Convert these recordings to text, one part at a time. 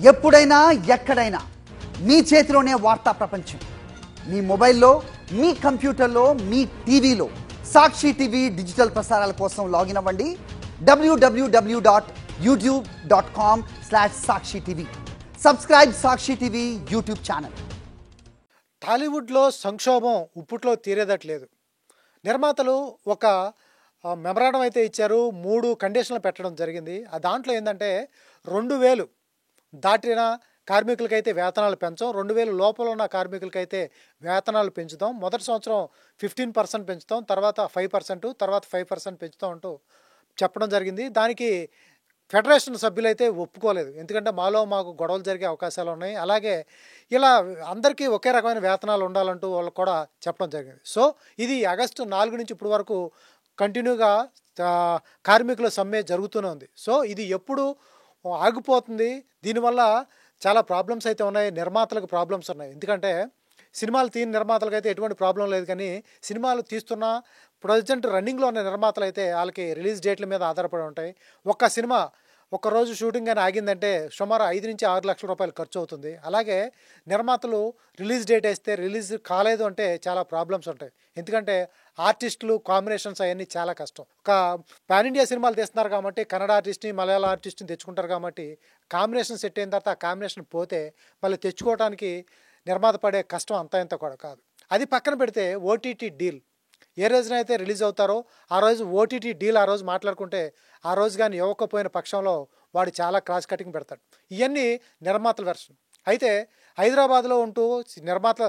ఎప్పుడైనా ఎక్కడైనా మీ చేతిలోనే వార్తా ప్రపంచం. మీ మొబైల్లో, మీ కంప్యూటర్లో, మీ టీవీలో సాక్షి టీవీ డిజిటల్ ప్రసారాల కోసం లాగిన్ అవ్వండి. www.youtube.com/sakshi tv. సబ్స్క్రైబ్ సాక్షి టీవీ యూట్యూబ్ ఛానల్. టాలీవుడ్లో సంక్షోభం ఇప్పట్లో తీరేదట్లేదు. నిర్మాతలు ఒక మెమరాండం అయితే ఇచ్చారు. 3 కండిషన్లు పెట్టడం జరిగింది. ఆ దాంట్లో ఏంటంటే 2000 దాటిన కార్మికులకైతే వేతనాలు పెంచాం, 2000 లోపల ఉన్న కార్మికులకైతే వేతనాలు పెంచుతాం, మొదటి సంవత్సరం 15% పెంచుతాం, తర్వాత 5%, తర్వాత 5% పెంచుతాం అంటూ చెప్పడం జరిగింది. దానికి ఫెడరేషన్ సభ్యులైతే ఒప్పుకోలేదు. ఎందుకంటే మాకు గొడవలు జరిగే అవకాశాలు ఉన్నాయి, అలాగే ఇలా అందరికీ ఒకే రకమైన వేతనాలు ఉండాలంటూ వాళ్ళు కూడా చెప్పడం జరిగింది. సో ఇది ఆగస్టు 4 నుంచి ఇప్పటి వరకు కంటిన్యూగా కార్మికుల సమ్మె జరుగుతూనే ఉంది. సో ఇది ఎప్పుడు ఆగిపోతుంది? దీనివల్ల చాలా ప్రాబ్లమ్స్ అయితే ఉన్నాయి, నిర్మాతలకు ప్రాబ్లమ్స్ ఉన్నాయి. ఎందుకంటే సినిమాలు తీయని నిర్మాతలకు అయితే ఎటువంటి ప్రాబ్లం లేదు, కానీ సినిమాలు తీస్తున్న ప్రజెంట్ రన్నింగ్లో ఉన్న నిర్మాతలు అయితే వాళ్ళకి రిలీజ్ డేట్ల మీద ఆధారపడి ఉంటాయి. ఒక్క సినిమా ఒక్కరోజు షూటింగ్ అని ఆగిందంటే సుమారు 5 నుంచి 6 లక్షల రూపాయలు ఖర్చు అవుతుంది. అలాగే నిర్మాతలు రిలీజ్ డేట్ వేస్తే రిలీజ్ కాలేదు అంటే చాలా ప్రాబ్లమ్స్ ఉంటాయి. ఎందుకంటే ఆర్టిస్టులు కాంబినేషన్స్ అవన్నీ చాలా కష్టం. ఒక పాన్ ఇండియా సినిమాలు తీస్తున్నారు కాబట్టి కన్నడ ఆర్టిస్ట్ని, మలయాళ ఆర్టిస్ట్ని తెచ్చుకుంటారు కాబట్టి కాంబినేషన్ సెట్ అయిన తర్వాత ఆ కాంబినేషన్ పోతే మళ్ళీ తెచ్చుకోవడానికి నిర్మాత పడే కష్టం అంతా ఇంత కూడా కాదు. అది పక్కన పెడితే ఓటీటీ డీల్ ఏ రోజునైతే రిలీజ్ అవుతారో ఆ రోజు ఓటీటీ డీల్ ఆ రోజు మాట్లాడుకుంటే ఆ రోజు కానీ ఇవ్వకపోయిన పక్షంలో వాడు చాలా క్రాస్ కటింగ్ పెడతాడు. ఇవన్నీ నిర్మాతల వెర్షన్. అయితే హైదరాబాద్లో ఉంటూ నిర్మాతల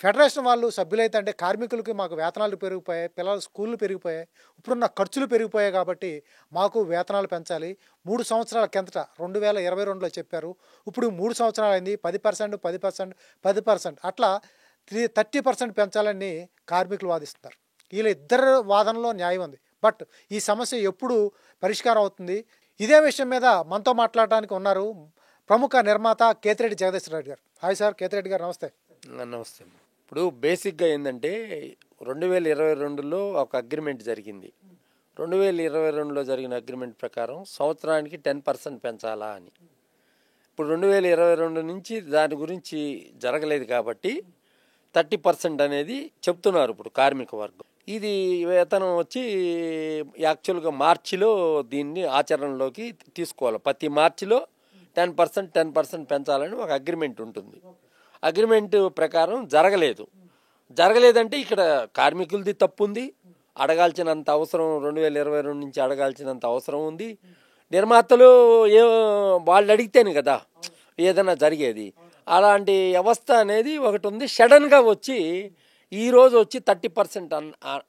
ఫెడరేషన్ వాళ్ళు సభ్యులైతే అంటే కార్మికులకి మాకు వేతనాలు పెరిగిపోయాయి, పిల్లల స్కూళ్ళు పెరిగిపోయాయి, ఇప్పుడున్న ఖర్చులు పెరిగిపోయాయి కాబట్టి మాకు వేతనాలు పెంచాలి. 3 సంవత్సరాల కిందట 2022లో చెప్పారు, ఇప్పుడు 3 సంవత్సరాలు అయింది, 10%, 10%, 10% అట్లా 30% పెంచాలని కార్మికులు వాదిస్తున్నారు. వీళ్ళ ఇద్దరు వాదనలో న్యాయం ఉంది. బట్ ఈ సమస్య ఎప్పుడు పరిష్కారం అవుతుంది? ఇదే విషయం మీద మనతో మాట్లాడడానికి ఉన్నారు ప్రముఖ నిర్మాత కేతిరెడ్డి జగదీశ్వర రెడ్డి గారు. హాయ్ సార్, కేతిరెడ్డి గారు నమస్తే. నమస్తే. ఇప్పుడు బేసిక్గా ఏంటంటే 2022లో ఒక అగ్రిమెంట్ జరిగింది. 2022లో జరిగిన అగ్రిమెంట్ ప్రకారం సంవత్సరానికి 10% పెంచాలా అని. ఇప్పుడు 2022 నుంచి దాని గురించి జరగలేదు కాబట్టి 30% అనేది చెప్తున్నారు ఇప్పుడు కార్మిక వర్గం. ఇది వేతనం వచ్చి యాక్చువల్గా మార్చిలో దీన్ని ఆచరణలోకి తీసుకోవాలి. ప్రతి మార్చిలో 10% పెంచాలని ఒక అగ్రిమెంట్ ఉంటుంది. అగ్రిమెంట్ ప్రకారం జరగలేదంటే ఇక్కడ కార్మికులది తప్పు ఉంది, అడగాల్సినంత అవసరం 2022 నుంచి అడగాల్సినంత అవసరం ఉంది. నిర్మాతలు వాళ్ళు అడిగితేనే కదా ఏదైనా జరిగేది. అలాంటి వ్యవస్థ అనేది ఒకటి ఉంది. సడన్గా వచ్చి ఈరోజు వచ్చి 30%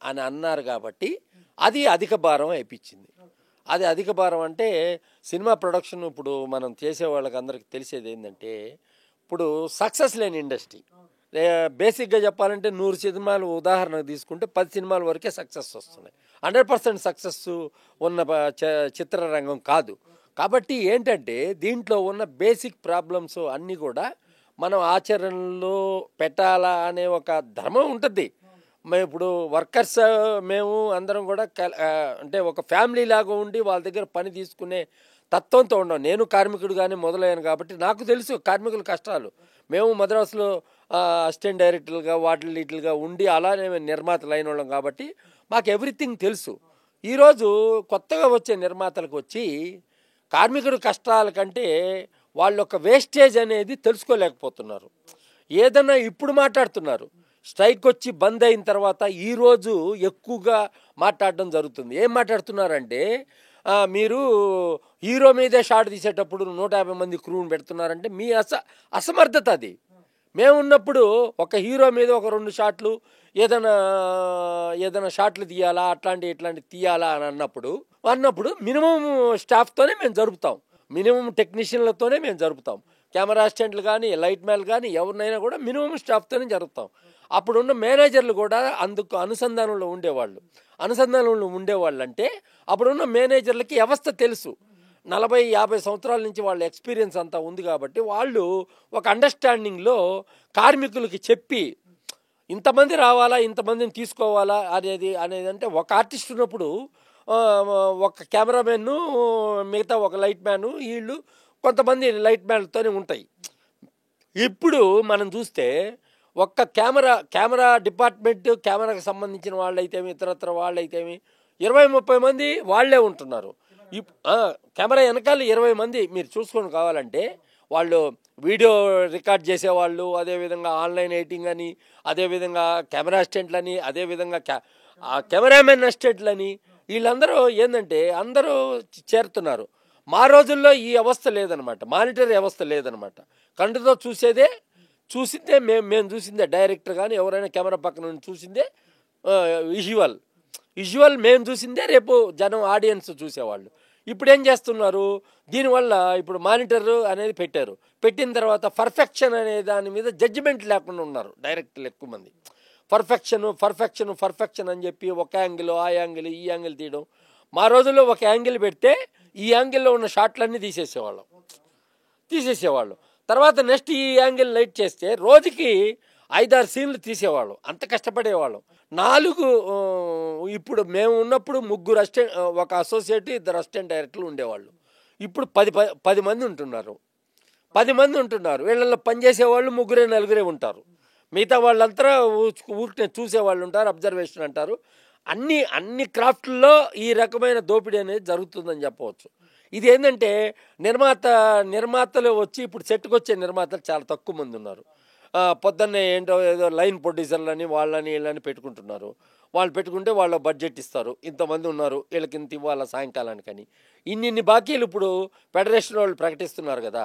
అని అన్నారు కాబట్టి అది అధిక భారం అయిపించింది. అది అధిక భారం అంటే సినిమా ప్రొడక్షన్ ఇప్పుడు మనం చేసే వాళ్ళకి అందరికి తెలిసేది ఏంటంటే ఇప్పుడు సక్సెస్ లేని ఇండస్ట్రీ. బేసిక్గా చెప్పాలంటే 100 సినిమాలు ఉదాహరణకు తీసుకుంటే 10 సినిమాల వరకే సక్సెస్ వస్తున్నాయి. 100% సక్సెస్ ఉన్న చిత్రరంగం కాదు. కాబట్టి ఏంటంటే దీంట్లో ఉన్న బేసిక్ ప్రాబ్లమ్స్ అన్నీ కూడా మనం ఆచరణలో పెట్టాలా అనే ఒక ధర్మం ఉంటుంది. మేము ఇప్పుడు వర్కర్స్ మేము అందరం కూడా అంటే ఒక ఫ్యామిలీ లాగా ఉండి వాళ్ళ దగ్గర పని తీసుకునే తత్వంతో ఉన్నాం. నేను కార్మికుడుగానే మొదలయ్యాను కాబట్టి నాకు తెలుసు కార్మికుల కష్టాలు. మేము మద్రాసులో అసిస్టెంట్ డైరెక్టర్లుగా వీటిలుగా ఉండి అలానే నిర్మాతలు అయిన వాళ్ళం కాబట్టి మాకు ఎవ్రీథింగ్ తెలుసు. ఈరోజు కొత్తగా వచ్చే నిర్మాతలకు వచ్చి కార్మికుడి కష్టాల కంటే వాళ్ళ యొక్క వేస్టేజ్ అనేది తెలుసుకోలేకపోతున్నారు. ఏదన్నా ఇప్పుడు మాట్లాడుతున్నారు, స్ట్రైక్ వచ్చి బంద్ అయిన తర్వాత ఈరోజు ఎక్కువగా మాట్లాడడం జరుగుతుంది. ఏం మాట్లాడుతున్నారంటే మీరు హీరో మీదే షాట్ తీసేటప్పుడు 150 మంది క్రూని పెడుతున్నారంటే మీ అసమర్థత అది. మేము ఉన్నప్పుడు ఒక హీరో మీద ఒక 2 షాట్లు ఏదైనా షాట్లు తీయాలా ఇట్లాంటి తీయాలా అని అన్నప్పుడు మినిమం స్టాఫ్తోనే మేము జరుపుతాం, మినిమం టెక్నీషియన్లతోనే మేము జరుపుతాం. కెమెరా అసిస్టెంట్లు కానీ లైట్ మ్యాన్లు కానీ ఎవరినైనా కూడా మినిమం స్టాఫ్తోనే జరుపుతాం. అప్పుడున్న మేనేజర్లు కూడా అందుకు అనుసంధానంలో ఉండేవాళ్ళు అంటే అప్పుడున్న మేనేజర్లకి వ్యవస్థ తెలుసు. 40-50 సంవత్సరాల నుంచి వాళ్ళ ఎక్స్పీరియన్స్ అంతా ఉంది కాబట్టి వాళ్ళు ఒక అండర్స్టాండింగ్లో కార్మికులకి చెప్పి ఇంతమంది రావాలా, ఇంతమందిని తీసుకోవాలా అనేది అంటే ఒక ఆర్టిస్ట్ ఉన్నప్పుడు ఒక కెమెరామెన్ను, మిగతా ఒక లైట్ మ్యాను, వీళ్ళు కొంతమంది లైట్ మ్యాన్లతోనే ఉంటాయి. ఇప్పుడు మనం చూస్తే ఒక్క కెమెరా డిపార్ట్మెంట్, కెమెరాకి సంబంధించిన వాళ్ళైతేమి, ఇతరత్ర వాళ్ళైతేమి 20-30 మంది వాళ్ళే ఉంటున్నారు. కెమెరా వెనకాల 20 మంది మీరు చూసుకొని కావాలంటే వాళ్ళు వీడియో రికార్డ్ చేసేవాళ్ళు, అదేవిధంగా ఆన్లైన్ ఎడిటింగ్ అని, అదేవిధంగా కెమెరా అసిస్టెంట్లని, అదేవిధంగా కెమెరామెన్ అసిస్టెంట్లని, వీళ్ళందరూ ఏంటంటే అందరూ చేరుతున్నారు. మా రోజుల్లో ఈ అవస్థ లేదనమాట, మానిటర్ వ్యవస్థ లేదనమాట. కంటితో చూసిందే మేము చూసిందే, డైరెక్టర్ కానీ ఎవరైనా కెమెరా పక్కన నుండి చూసిందే విజువల్ మేము చూసిందే రేపు జనం ఆడియన్స్ చూసేవాళ్ళు. ఇప్పుడు ఏం చేస్తున్నారు, దీనివల్ల ఇప్పుడు మానిటర్ అనేది పెట్టిన తర్వాత పర్ఫెక్షన్ అనే దాని మీద జడ్జిమెంట్ లేకుండా ఉన్నారు డైరెక్టర్లు ఎక్కువ మంది. పర్ఫెక్షన్ అని చెప్పి ఒక యాంగిల్, ఆ యాంగిల్, ఈ యాంగిల్ తీయడం. మా రోజుల్లో ఒక యాంగిల్ పెడితే ఈ యాంగిల్లో ఉన్న షాట్లన్నీ తీసేసేవాళ్ళు. తర్వాత నెక్స్ట్ ఈ యాంగిల్ లైట్ చేస్తే రోజుకి 5-6 సీన్లు తీసేవాళ్ళం. అంత కష్టపడేవాళ్ళం. 4 ఇప్పుడు మేము ఉన్నప్పుడు 3 ఒక అసోసియేట్, 2 అసిస్టెంట్ డైరెక్టర్లు ఉండేవాళ్ళు. ఇప్పుడు 10 మంది ఉంటున్నారు. 10 మంది ఉంటున్నారు. వీళ్ళల్లో పనిచేసేవాళ్ళు 3-4 ఉంటారు. మిగతా వాళ్ళంతా ఊరికే చూసేవాళ్ళు ఉంటారు, అబ్జర్వేషన్ అంటారు. అన్ని క్రాఫ్ట్లో ఈ రకమైన దోపిడీ అనేది జరుగుతుందని చెప్పవచ్చు. ఇది ఏంటంటే నిర్మాతలు వచ్చి ఇప్పుడు సెట్కి వచ్చే నిర్మాతలు చాలా తక్కువ మంది ఉన్నారు. పొద్దున్నే ఏంటో ఏదో లైన్ ప్రొడ్యూసర్లని వాళ్ళని వీళ్ళని పెట్టుకుంటున్నారు. వాళ్ళు పెట్టుకుంటే వాళ్ళ బడ్జెట్ ఇస్తారు, ఇంతమంది ఉన్నారు, వీళ్ళకి ఇంత ఇవ్వాలి సాయంకాలానికని. ఇన్ని బాకీలు ఇప్పుడు ఫెడరేషన్ వాళ్ళు ప్రకటిస్తున్నారు కదా,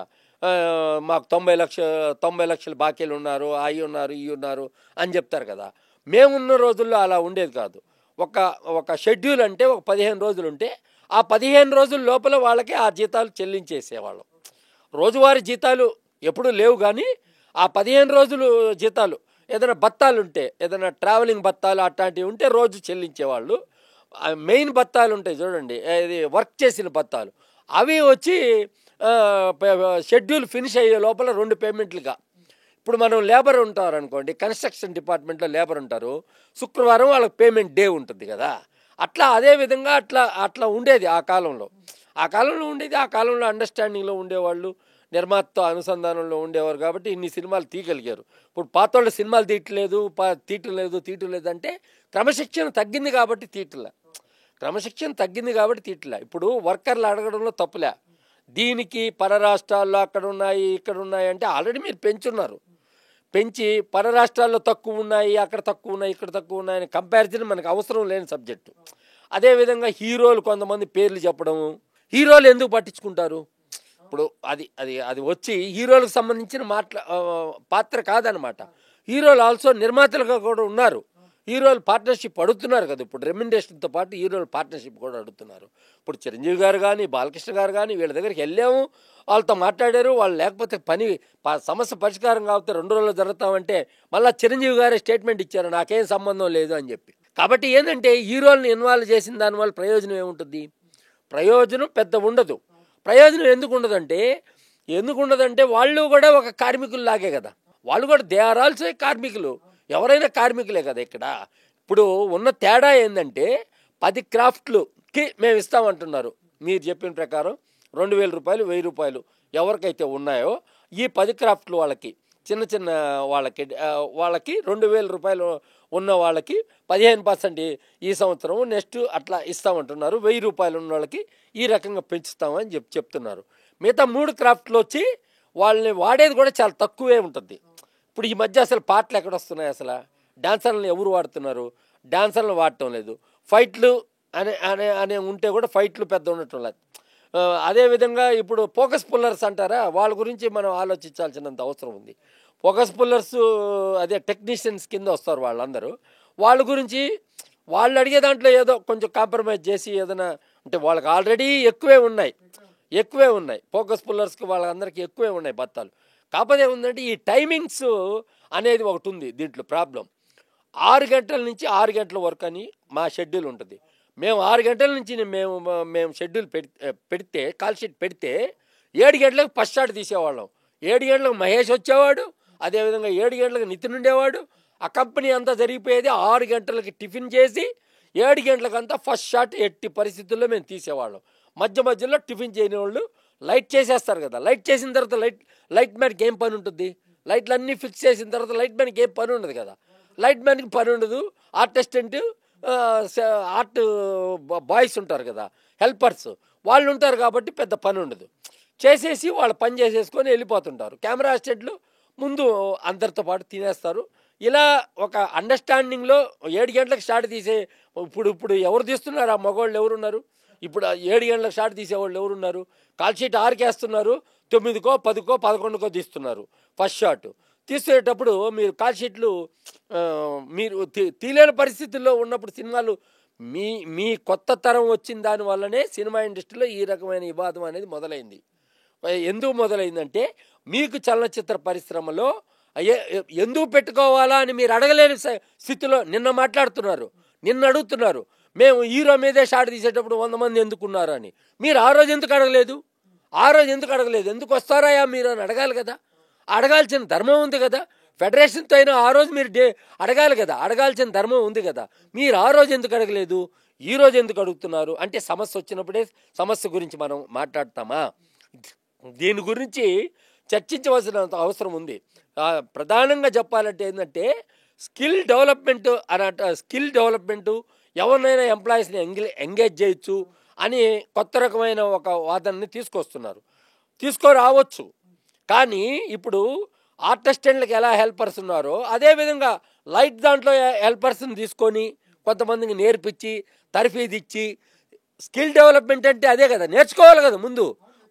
మాకు 90 లక్షల బాకీలు ఉన్నారు, అవి ఉన్నారు, ఇవి ఉన్నారు అని చెప్తారు కదా. మేమున్న రోజుల్లో అలా ఉండేది కాదు. ఒక షెడ్యూల్ అంటే ఒక 15 రోజులు ఉంటే ఆ 15 రోజుల లోపల వాళ్ళకి ఆ జీతాలు చెల్లించేసేవాళ్ళం. రోజువారీ జీతాలు ఎప్పుడూ లేవు, కానీ ఆ 15 రోజులు జీతాలు ఏదైనా బత్తాలు ఉంటే, ఏదైనా ట్రావెలింగ్ బత్తాలు అట్లాంటివి ఉంటే రోజు చెల్లించేవాళ్ళు. మెయిన్ బత్తాలు ఉంటాయి చూడండి, ఇది వర్క్ చేసిన బత్తాలు, అవి వచ్చి షెడ్యూల్ ఫినిష్ అయ్యే లోపల 2 పేమెంట్లుగా. ఇప్పుడు మనం లేబర్ ఉంటారు అనుకోండి, కన్స్ట్రక్షన్ డిపార్ట్మెంట్లో లేబర్ ఉంటారు, శుక్రవారం వాళ్ళకి పేమెంట్ డే ఉంటుంది కదా. అదేవిధంగా అట్లా ఉండేది ఆ కాలంలో ఉండేది. ఆ కాలంలో అండర్స్టాండింగ్లో ఉండేవాళ్ళు, నిర్మాతతో అనుసంధానంలో ఉండేవారు కాబట్టి ఇన్ని సినిమాలు తీయగలిగారు. ఇప్పుడు పాతోళ్ళ సినిమాలు తీయటం లేదు అంటే క్రమశిక్షణ తగ్గింది కాబట్టి తీయట్లే. ఇప్పుడు వర్కర్లు అడగడంలో తప్పులే. దీనికి పర రాష్ట్రాల్లో అక్కడ ఉన్నాయి, ఇక్కడ ఉన్నాయి అంటే ఆల్రెడీ మీరు పెంచి పర రాష్ట్రాల్లో తక్కువ ఉన్నాయి, అక్కడ తక్కువ ఉన్నాయి, ఇక్కడ తక్కువ ఉన్నాయని కంపారిజన్ మనకు అవసరం లేని సబ్జెక్టు. అదేవిధంగా హీరోలు కొంతమంది పేర్లు చెప్పడము, హీరోలు ఎందుకు పట్టించుకుంటారు? ఇప్పుడు అది వచ్చి హీరోలకు సంబంధించిన పాత్ర కాదనమాట. హీరోలు ఆల్సో నిర్మాతలుగా కూడా ఉన్నారు. హీరోలు పార్ట్నర్షిప్ అడుగుతున్నారు కదా. ఇప్పుడు రెమ్యునరేషన్తో పాటు హీరోలు పార్ట్నర్షిప్ కూడా అడుగుతున్నారు. ఇప్పుడు చిరంజీవి గారు కానీ, బాలకృష్ణ గారు కానీ వీళ్ళ దగ్గరికి వెళ్ళాము, వాళ్ళతో మాట్లాడారు. వాళ్ళు లేకపోతే సమస్య పరిష్కారం కాకపోతే 2 రోజులు జరుగుతామంటే మళ్ళీ చిరంజీవి గారే స్టేట్మెంట్ ఇచ్చారు, నాకేం సంబంధం లేదు అని చెప్పి. కాబట్టి ఏంటంటే హీరోలను ఇన్వాల్వ్ చేసిన దానివల్ల ప్రయోజనం ఏముంటుంది? ప్రయోజనం పెద్ద ఉండదు. ప్రయోజనం ఎందుకు ఉండదంటే వాళ్ళు కూడా ఒక కార్మికుల్లాగే కదా. వాళ్ళు కూడా దే ఆర్ ఆల్సో కార్మికులు. ఎవరైనా కార్మికులే కదా. ఇక్కడ ఇప్పుడు ఉన్న తేడా ఏంటంటే 10 క్రాఫ్ట్లుకి మేము ఇస్తామంటున్నారు. మీరు చెప్పిన ప్రకారం 2000 రూపాయలు, 1000 రూపాయలు ఎవరికైతే ఉన్నాయో ఈ 10 క్రాఫ్ట్లు వాళ్ళకి, చిన్న వాళ్ళకి 2000 రూపాయలు ఉన్న వాళ్ళకి 15% ఈ సంవత్సరం, నెక్స్ట్ అట్లా ఇస్తామంటున్నారు. 1000 రూపాయలు ఉన్న వాళ్ళకి ఈ రకంగా పెంచుతామని చెప్తున్నారు. మిగతా 3 క్రాఫ్ట్లు వచ్చి వాళ్ళని వాడేది కూడా చాలా తక్కువే ఉంటుంది. ఇప్పుడు ఈ మధ్య అసలు పాటలు ఎక్కడ వస్తున్నాయి? అసలు డాన్సర్లను ఎవరు వాడుతున్నారు? డాన్సర్లను వాడటం లేదు. ఫైట్లు అనే ఉంటే కూడా ఫైట్లు పెద్ద ఉండటం లేదు. అదేవిధంగా ఇప్పుడు ఫోకస్ పుల్లర్స్ అంటారా, వాళ్ళ గురించి మనం ఆలోచించాల్సినంత అవసరం ఉంది. ఫోకస్ పుల్లర్స్ అదే టెక్నీషియన్స్ కింద వస్తారు వాళ్ళందరూ. వాళ్ళ గురించి వాళ్ళు అడిగే దాంట్లో ఏదో కొంచెం కాంప్రమైజ్ చేసి ఏదైనా అంటే వాళ్ళకి ఆల్రెడీ ఎక్కువే ఉన్నాయి ఫోకస్ పుల్లర్స్కి, వాళ్ళందరికీ ఎక్కువే ఉన్నాయి బత్తాలు. కాకపోతే ఏముందంటే ఈ టైమింగ్స్ అనేది ఒకటి ఉంది దీంట్లో ప్రాబ్లం. 6 గంటల నుంచి 6 గంటల వరకు అని మా షెడ్యూల్ ఉంటుంది. మేము 6 గంటల నుంచి మేము షెడ్యూల్ పెడితే కాల్ షీట్ పెడితే 7 గంటలకు ఫస్ట్ షాట్ తీసేవాళ్ళం. 7 గంటలకు మహేష్ వచ్చేవాడు, అదేవిధంగా 7 గంటలకు నితిన్ ఉండేవాడు. ఆ కంపెనీ అంతా జరిగిపోయేది. 6 గంటలకి టిఫిన్ చేసి 7 గంటలకంతా ఫస్ట్ షాట్ ఎట్టి పరిస్థితుల్లో మేము తీసేవాళ్ళం. మధ్యలో టిఫిన్ చేయని వాళ్ళు లైట్ చేసేస్తారు కదా, లైట్ చేసిన తర్వాత లైట్ మ్యాన్కి ఏం పని ఉంటుంది? లైట్లు అన్నీ ఫిక్స్ చేసిన తర్వాత లైట్ మ్యాన్కి ఏం పని ఉండదు కదా. లైట్ మ్యాన్కి పని ఉండదు, ఆర్ట్ అసిస్టెంట్, ఆర్ట్ బాయ్స్ ఉంటారు కదా, హెల్పర్స్, వాళ్ళు ఉంటారు కాబట్టి పెద్ద పని ఉండదు. చేసేసి వాళ్ళ పని చేసేసుకొని వెళ్ళిపోతుంటారు. కెమెరా అసిస్టెంట్లు ముందు అందరితో పాటు తినేస్తారు. ఇలా ఒక అండర్స్టాండింగ్లో 7 గంటలకు షాట్ తీసే ఇప్పుడు ఎవరు తీస్తున్నారు? ఆ మగవాళ్ళు ఎవరున్నారు? ఇప్పుడు 7 గంటలకు షాట్ తీసేవాళ్ళు ఎవరున్నారు? కాల్ షీట్ 6కి వేస్తున్నారు, 9కో 10కో 11కో తీస్తున్నారు. ఫస్ట్ షాట్ తీసేటప్పుడు మీరు కాల్ షీట్లు మీరు తీలేని పరిస్థితుల్లో ఉన్నప్పుడు సినిమాలు మీ కొత్త తరం వచ్చిన దానివల్లనే సినిమా ఇండస్ట్రీలో ఈ రకమైన వివాదం అనేది మొదలైంది. ఎందుకు మొదలైందంటే మీకు చలనచిత్ర పరిశ్రమలో ఎందుకు పెట్టుకోవాలా అని మీరు అడగలేని స్థితిలో నిన్న అడుగుతున్నారు, మేము హీరో మీదే షాట్ తీసేటప్పుడు 100 మంది ఎందుకున్నారు అని. మీరు ఆ రోజు ఎందుకు అడగలేదు? ఎందుకు వస్తారాయా మీరు అని అడగాలి కదా. అడగాల్సిన ధర్మం ఉంది కదా. ఫెడరేషన్తో అయినా ఆ రోజు మీరు అడగాలి కదా, అడగాల్సిన ధర్మం ఉంది కదా. మీరు ఆ రోజు ఎందుకు అడగలేదు, ఈ రోజు ఎందుకు అడుగుతున్నారు? అంటే సమస్య వచ్చినప్పుడే సమస్య గురించి మనం మాట్లాడతామా? దీని గురించి చర్చించవలసిన అవసరం ఉంది. ప్రధానంగా చెప్పాలంటే ఏంటంటే స్కిల్ డెవలప్మెంటు ఎవరినైనా ఎంప్లాయీస్ని ఎంగేజ్ చేయొచ్చు అని కొత్త రకమైన ఒక వాదనని తీసుకురావచ్చు. కానీ ఇప్పుడు ఆర్ట్ అసిస్టెంట్లకు ఎలా హెల్పర్స్ ఉన్నారో అదేవిధంగా లైట్ దాంట్లో హెల్పర్స్ని తీసుకొని కొంతమందికి నేర్పించి తర్ఫీదు ఇచ్చి, స్కిల్ డెవలప్మెంట్ అంటే అదే కదా, నేర్చుకోవాలి కదా.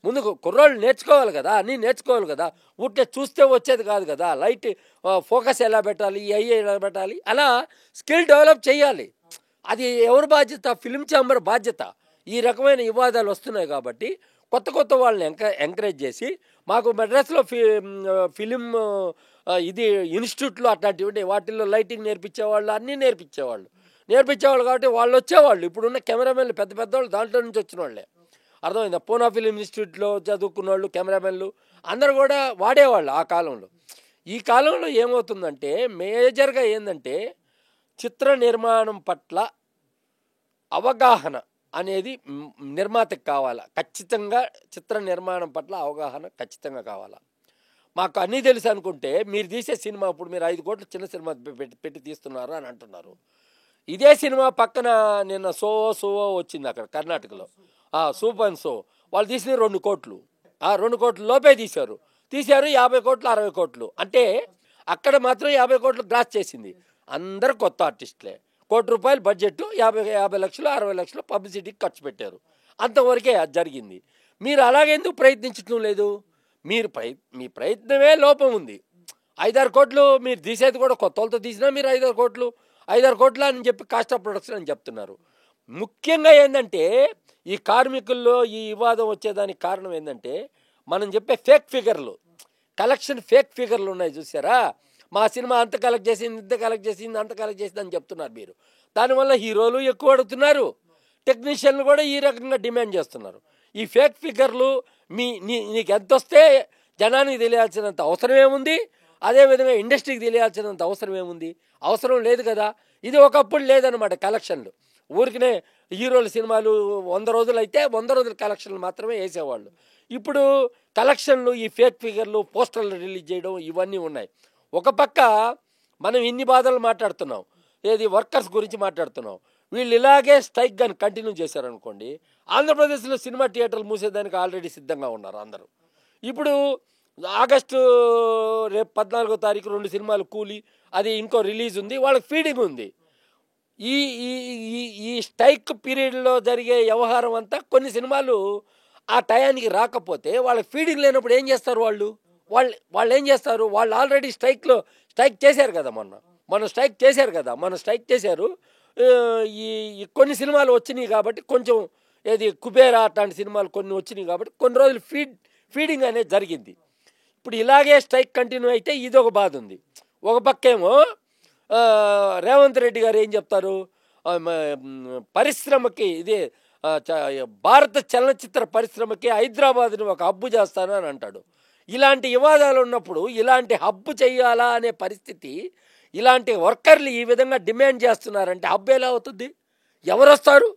ముందు కుర్రోళ్ళు నేర్చుకోవాలి కదా, అన్నీ నేర్చుకోవాలి కదా. ఊరికే చూస్తే వచ్చేది కాదు కదా. లైట్ ఫోకస్ ఎలా పెట్టాలి, ఎలా పెట్టాలి, అలా స్కిల్ డెవలప్ చేయాలి. అది ఎవరి బాధ్యత? ఫిలిం ఛాంబర్ బాధ్యత. ఈ రకమైన వివాదాలు వస్తున్నాయి కాబట్టి కొత్త వాళ్ళని ఎంకరేజ్ చేసి, మాకు మెడ్రాస్లో ఫిలిం ఇది ఇన్స్టిట్యూట్లో అట్లాంటివి వాటిల్లో లైటింగ్ నేర్పించేవాళ్ళు, అన్నీ నేర్పించేవాళ్ళు కాబట్టి వాళ్ళు వచ్చేవాళ్ళు. ఇప్పుడున్న కెమెరామెన్లు పెద్ద వాళ్ళు దాంట్లో నుంచి వచ్చిన వాళ్ళే. అర్థమైందా? పూనా ఫిలిం ఇన్స్టిట్యూట్లో చదువుకున్న వాళ్ళు, కెమెరామెన్లు అందరూ కూడా వాడేవాళ్ళు ఆ కాలంలో. ఈ కాలంలో ఏమవుతుందంటే మేజర్గా ఏంటంటే చిత్ర నిర్మాణం పట్ల అవగాహన అనేది నిర్మాతకు కావాలా. ఖచ్చితంగా చిత్ర నిర్మాణం పట్ల అవగాహన ఖచ్చితంగా కావాలా. మాకు అన్నీ తెలుసు అనుకుంటే మీరు తీసే సినిమా, ఇప్పుడు మీరు 5 కోట్లు చిన్న సినిమా పెట్టి తీస్తున్నారు అని అంటున్నారు. ఇదే సినిమా పక్కన నిన్న సోవో వచ్చింది అక్కడ కర్ణాటకలో, సూప్ అండ్ సో, వాళ్ళు తీసిన 2 కోట్లు, 2 కోట్ల లోపే తీశారు 50 కోట్లు 60 కోట్లు. అంటే అక్కడ మాత్రం 50 కోట్లు గ్రాస్ చేసింది. అందరు కొత్త ఆర్టిస్టులే. ₹1 కోటి బడ్జెట్, 50 లక్షలు 60 లక్షలు పబ్లిసిటీకి ఖర్చు పెట్టారు. అంతవరకే అది జరిగింది. మీరు అలాగెందుకు ప్రయత్నించడం లేదు? మీ ప్రయత్నమే లోపం ఉంది. 5-6 కోట్లు మీరు తీసేది కూడా కొత్త వాళ్ళతో తీసినా మీరు 5-6 కోట్లు అని చెప్పి కాస్ట్ ఆఫ్ ప్రొడక్షన్ అని చెప్తున్నారు. ముఖ్యంగా ఏంటంటే ఈ కార్మికుల్లో ఈ వివాదం వచ్చేదానికి కారణం ఏంటంటే మనం చెప్పే కలెక్షన్ ఫేక్ ఫిగర్లు ఉన్నాయి చూసారా. మా సినిమా అంత కలెక్ట్ చేసింది, ఇంత కలెక్ట్ చేసింది, అంత కలెక్ట్ చేసింది అని చెప్తున్నారు మీరు. దానివల్ల హీరోలు ఎక్కువ అడుగుతున్నారు, టెక్నీషియన్లు కూడా ఈ రకంగా డిమాండ్ చేస్తున్నారు. ఈ ఫేక్ ఫిగర్లు నీకు ఎంత వస్తే జనానికి తెలియాల్సినంత అవసరం ఏముంది, అదేవిధంగా ఇండస్ట్రీకి తెలియాల్సినంత అవసరం ఏముంది? అవసరం లేదు కదా. ఇది ఒకప్పుడు లేదనమాట. కలెక్షన్లు ఊరికనే హీరోల సినిమాలు 100 రోజులు అయితే 100 రోజుల కలెక్షన్లు మాత్రమే వేసేవాళ్ళు. ఇప్పుడు కలెక్షన్లు, ఈ ఫేక్ ఫిగర్లు, పోస్టర్లు రిలీజ్ చేయడం ఇవన్నీ ఉన్నాయి. ఒక పక్క మనం ఇన్ని బాధలు మాట్లాడుతున్నాం, ఏది వర్కర్స్ గురించి మాట్లాడుతున్నాం. వీళ్ళు ఇలాగే స్ట్రైక్ కానీ కంటిన్యూ చేశారనుకోండి, ఆంధ్రప్రదేశ్లో సినిమా థియేటర్లు మూసేదానికి ఆల్రెడీ సిద్ధంగా ఉన్నారు అందరూ. ఇప్పుడు ఆగస్టు రేపు 14వ తారీఖు 2 సినిమాలు కూలి, అది ఇంకో రిలీజ్ ఉంది, వాళ్ళకి ఫీడింగ్ ఉంది. ఈ స్ట్రైక్ పీరియడ్లో జరిగే వ్యవహారం అంతా కొన్ని సినిమాలు ఆ టయానికి రాకపోతే వాళ్ళకి ఫీడింగ్ లేనప్పుడు ఏం చేస్తారు? వాళ్ళు ఏం చేస్తారు? వాళ్ళు ఆల్రెడీ స్ట్రైక్ చేశారు కదా. మనం స్ట్రైక్ చేశారు. ఈ కొన్ని సినిమాలు వచ్చినాయి కాబట్టి కొంచెం ఏది కుబేరా అట్లాంటి సినిమాలు కొన్ని వచ్చినాయి కాబట్టి కొన్ని రోజులు ఫీడింగ్ అనేది జరిగింది. ఇప్పుడు ఇలాగే స్ట్రైక్ కంటిన్యూ అయితే ఇదొక బాధ ఉంది. ఒక పక్కేమో రేవంత్ రెడ్డి గారు ఏం చెప్తారు, పరిశ్రమకి ఇదే భారత చలనచిత్ర పరిశ్రమకి హైదరాబాద్ని ఒక హబ్బు చేస్తాను అని అంటాడు. ఇలాంటి వివాదాలు ఉన్నప్పుడు ఇలాంటి హబ్బు చేయాలా అనే పరిస్థితి, ఇలాంటి వర్కర్లు ఈ విధంగా డిమాండ్ చేస్తున్నారంటే హబ్బు ఎలా అవుతుంది? ఎవరు వస్తారు?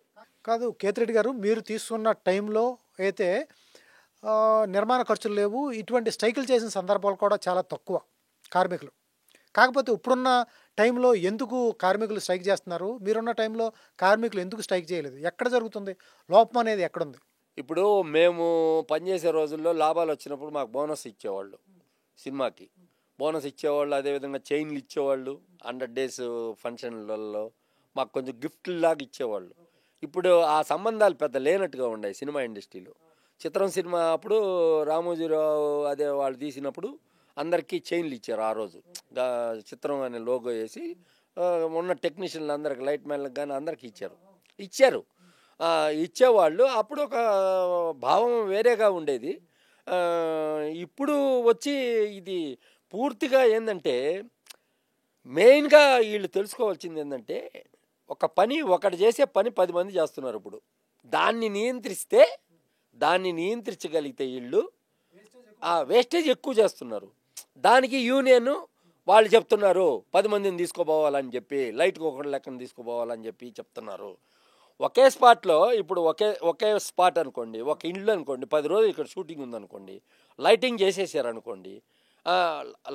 కాదు కేతిరెడ్డి గారు, మీరు తీసుకున్న టైంలో అయితే నిర్మాణ ఖర్చులు లేవు. ఇటువంటి స్ట్రైకులు చేసిన సందర్భాలు కూడా చాలా తక్కువ కార్మికులు. కాకపోతే ఇప్పుడున్న టైంలో ఎందుకు కార్మికులు స్ట్రైక్ చేస్తున్నారు? మీరున్న టైంలో కార్మికులు ఎందుకు స్ట్రైక్ చేయలేదు? ఎక్కడ జరుగుతుంది? లోపం అనేది ఎక్కడుంది? ఇప్పుడు మేము పనిచేసే రోజుల్లో లాభాలు వచ్చినప్పుడు మాకు బోనస్ ఇచ్చేవాళ్ళు, సినిమాకి బోనస్ ఇచ్చేవాళ్ళు, అదేవిధంగా చైన్లు ఇచ్చేవాళ్ళు, 100 days ఫంక్షన్లలో మాకు కొంచెం గిఫ్ట్లు లాగా ఇచ్చేవాళ్ళు. ఇప్పుడు ఆ సంబంధాలు పెద్ద లేనట్టుగా ఉన్నాయి సినిమా ఇండస్ట్రీలో. చిత్రం సినిమా అప్పుడు రామోజీరావు అదే వాళ్ళు తీసినప్పుడు అందరికీ చైన్లు ఇచ్చారు. ఆ రోజు చిత్రం అనే లోగో వేసి ఉన్న టెక్నీషియన్లు అందరికి, లైట్ మ్యాన్లకు కానీ అందరికి ఇచ్చారు. ఇచ్చేవాళ్ళు. అప్పుడు ఒక భావం వేరేగా ఉండేది. ఇప్పుడు వచ్చి ఇది పూర్తిగా ఏంటంటే, మెయిన్గా వీళ్ళు తెలుసుకోవాల్సింది ఏంటంటే, ఒకటి చేసే పని 10 మంది చేస్తున్నారు. ఇప్పుడు దాన్ని నియంత్రించగలిగితే వీళ్ళు వేస్టేజ్ ఎక్కువ చేస్తున్నారు. దానికి యూనియన్ వాళ్ళు చెప్తున్నారు 10 మందిని తీసుకుపోవాలని చెప్పి, లైట్కి ఒకటి లెక్కన తీసుకుపోవాలని చెప్పి చెప్తున్నారు. ఒకే స్పాట్లో ఇప్పుడు ఒకే స్పాట్ అనుకోండి, ఒక ఇంట్లో అనుకోండి, 10 రోజులు ఇక్కడ షూటింగ్ ఉందనుకోండి, లైటింగ్ చేసేసారనుకోండి,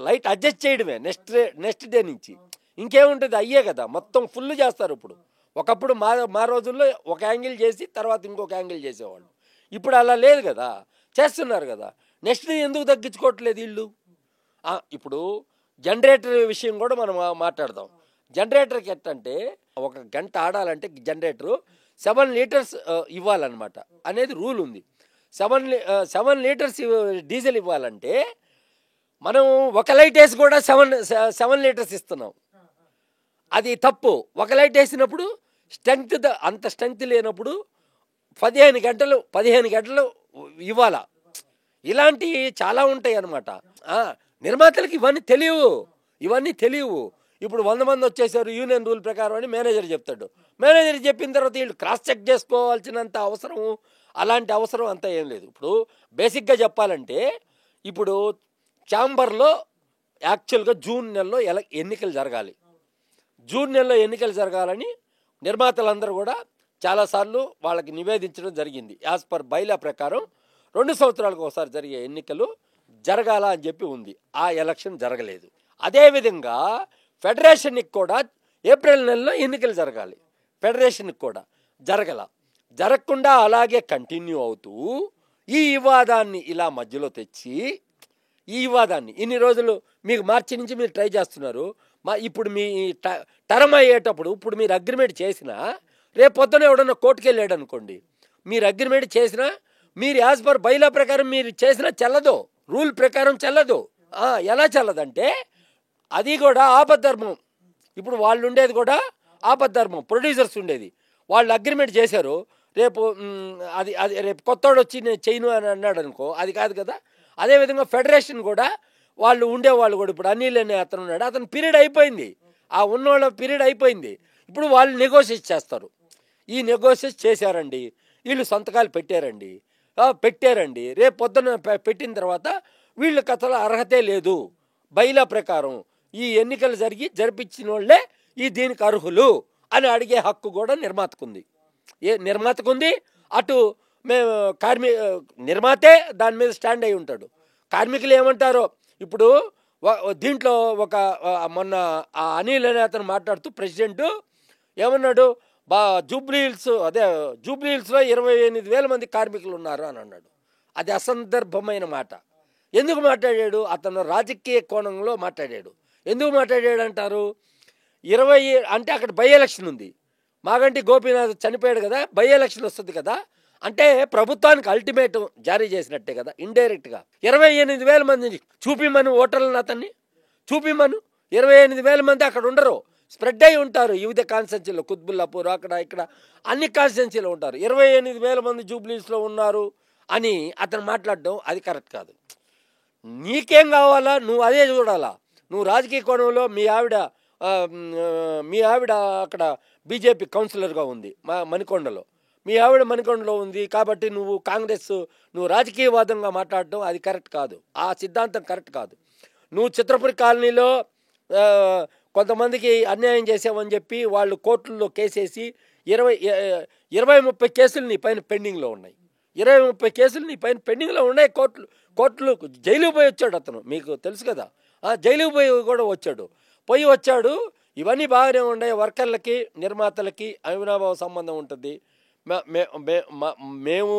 లైట్ అడ్జస్ట్ చేయడమే నెక్స్ట్ డే నుంచి. ఇంకేముంటుంది? అయ్యే కదా, మొత్తం ఫుల్ చేస్తారు. ఇప్పుడు ఒకప్పుడు మా రోజుల్లో ఒక యాంగిల్ చేసి తర్వాత ఇంకొక యాంగిల్ చేసేవాళ్ళు. ఇప్పుడు అలా లేదు కదా, చేస్తున్నారు కదా. నెక్స్ట్ డే ఎందుకు తగ్గించుకోవట్లేదు వీళ్ళు? ఇప్పుడు జనరేటర్ విషయం కూడా మనం మాట్లాడదాం. జనరేటర్కి ఎట్టంటే, 1 గంట ఆడాలంటే జనరేటరు 7 లీటర్స్ ఇవ్వాలన్నమాట అనేది రూల్ ఉంది. 7 లీటర్స్ డీజిల్ ఇవ్వాలంటే మనం ఒక లైట్ వేసి కూడా 7 లీటర్స్ ఇస్తున్నాం. అది తప్పు. ఒక లైట్ వేసినప్పుడు అంత స్ట్రెంగ్త్ లేనప్పుడు 15 గంటలు ఇవ్వాలా. ఇలాంటివి చాలా ఉంటాయి అన్నమాట. నిర్మాతలకు ఇవన్నీ తెలియవు. ఇప్పుడు 100 మంది వచ్చేసారు యూనియన్ రూల్ ప్రకారం అని మేనేజర్ చెప్తాడు. మేనేజర్ చెప్పిన తర్వాత వీళ్ళు క్రాస్ చెక్ చేసుకోవాల్సినంత అవసరం, అలాంటి అవసరం అంతా ఏం లేదు. ఇప్పుడు బేసిక్గా చెప్పాలంటే, ఇప్పుడు ఛాంబర్లో యాక్చువల్గా జూన్ నెలలో ఎన్నికలు జరగాలి. జూన్ నెలలో ఎన్నికలు జరగాలని నిర్మాతలందరూ కూడా చాలాసార్లు వాళ్ళకి నివేదించడం జరిగింది. యాజ్ పర్ బైలా ప్రకారం 2 సంవత్సరాలకు ఒకసారి జరిగే ఎన్నికలు జరగాల అని చెప్పి ఉంది. ఆ ఎలక్షన్ జరగలేదు. అదేవిధంగా ఫెడరేషన్కి కూడా ఏప్రిల్ నెలలో ఎన్నికలు జరగాలి. ఫెడరేషన్కి కూడా జరగకుండా అలాగే కంటిన్యూ అవుతూ ఈ వివాదాన్ని ఇలా మధ్యలో తెచ్చి, ఈ వివాదాన్ని ఇన్ని రోజులు మీకు మార్చి నుంచి మీరు ట్రై చేస్తున్నారు. ఇప్పుడు మీ టర్మ్ అయ్యేటప్పుడు ఇప్పుడు మీరు అగ్రిమెంట్ చేసినా, రేపు పొద్దున ఎవడన్నా కోర్టుకు వెళ్ళాడు అనుకోండి, మీరు అగ్రిమెంట్ చేసినా, మీరు యాజ్ పర్ బైలా ప్రకారం మీరు చేసినా చెల్లదు, రూల్ ప్రకారం చెల్లదు. ఎలా చెల్లదంటే, అది కూడా ఆపద్ధర్మం. ఇప్పుడు వాళ్ళు ఉండేది కూడా ఆపద్ధర్మం, ప్రొడ్యూసర్స్ ఉండేది. వాళ్ళు అగ్రిమెంట్ చేశారు, రేపు రేపు కొత్తోడు వచ్చి నేను చేయను అని అన్నాడు అనుకో, అది కాదు కదా. అదేవిధంగా ఫెడరేషన్ కూడా వాళ్ళు ఉండేవాళ్ళు కూడా, ఇప్పుడు అనిల్ అనే అతను ఉన్నాడు, అతను పీరియడ్ అయిపోయింది, ఆ ఉన్నోళ్ళ పీరియడ్ అయిపోయింది. ఇప్పుడు వాళ్ళు నెగోషియేట్ చేస్తారు. ఈ నెగోషియేట్ చేశారండి, వీళ్ళు సంతకాలు పెట్టారండి. రేపు పొద్దున పెట్టిన తర్వాత వీళ్ళకి అసలు అర్హతే లేదు, బైలా ప్రకారం ఈ ఎన్నికలు జరిపించిన వాళ్ళే దీనికి అర్హులు అని అడిగే హక్కు కూడా నిర్మాతకుంది. అటు మేము నిర్మాతే దాని మీద స్టాండ్ అయి ఉంటాడు. కార్మికులు ఏమంటారో, ఇప్పుడు దీంట్లో మొన్న అనిల్ అనే అతను మాట్లాడుతూ ప్రెసిడెంట్ ఏమన్నాడు, జూబ్లీహిల్స్లో 28,000 మంది కార్మికులు ఉన్నారు అని అన్నాడు. అది అసందర్భమైన మాట. ఎందుకు మాట్లాడాడు? అతను రాజకీయ కోణంలో మాట్లాడాడు. ఎందుకు మాట్లాడాడు అంటారు? 20 అంటే అక్కడ బై ఎలక్షన్ ఉంది, మాగంటి గోపీనాథ్ చనిపోయాడు కదా, బై ఎలక్షన్ వస్తుంది కదా, అంటే ప్రభుత్వానికి అల్టిమేటం జారీ చేసినట్టే కదా ఇండైరెక్ట్గా. 28,000 మందిని చూపిమను, ఓటర్లను అతన్ని చూపిమను. 28,000 మంది అక్కడ ఉండరు, స్ప్రెడ్ అయి ఉంటారు వివిధ కాన్స్టిట్యున్సీలో, కుత్బుల్లాపూర్ అక్కడ ఇక్కడ అన్ని కాన్స్టిట్యున్సీలో ఉంటారు. 28,000 మంది జూబ్లీస్లో ఉన్నారు అని అతను మాట్లాడడం అది కరెక్ట్ కాదు. నీకేం కావాలా, నువ్వు అదే చూడాలా. నువ్వు రాజకీయ కోణంలో మీ ఆవిడ అక్కడ బీజేపీ కౌన్సిలర్గా ఉంది మణికొండలో, మీ ఆవిడ మణికొండలో ఉంది కాబట్టి నువ్వు రాజకీయవాదంగా మాట్లాడడం అది కరెక్ట్ కాదు. ఆ సిద్ధాంతం కరెక్ట్ కాదు. నువ్వు చిత్రపురి కాలనీలో కొంతమందికి అన్యాయం చేసావని చెప్పి వాళ్ళు కోర్టుల్లో కేసేసి 20-30 కేసులు నీ పైన పెండింగ్లో ఉన్నాయి. 20-30 కేసులు నీ పైన పెండింగ్లో ఉన్నాయి. కోర్టులు జైలుకు పోయి వచ్చాడు అతను, మీకు తెలుసు కదా. జైలుకు పోయి కూడా వచ్చాడు. ఇవన్నీ బాగానే ఉన్నాయి. వర్కర్లకి నిర్మాతలకి అవినాభావ సంబంధం ఉంటుంది. మేము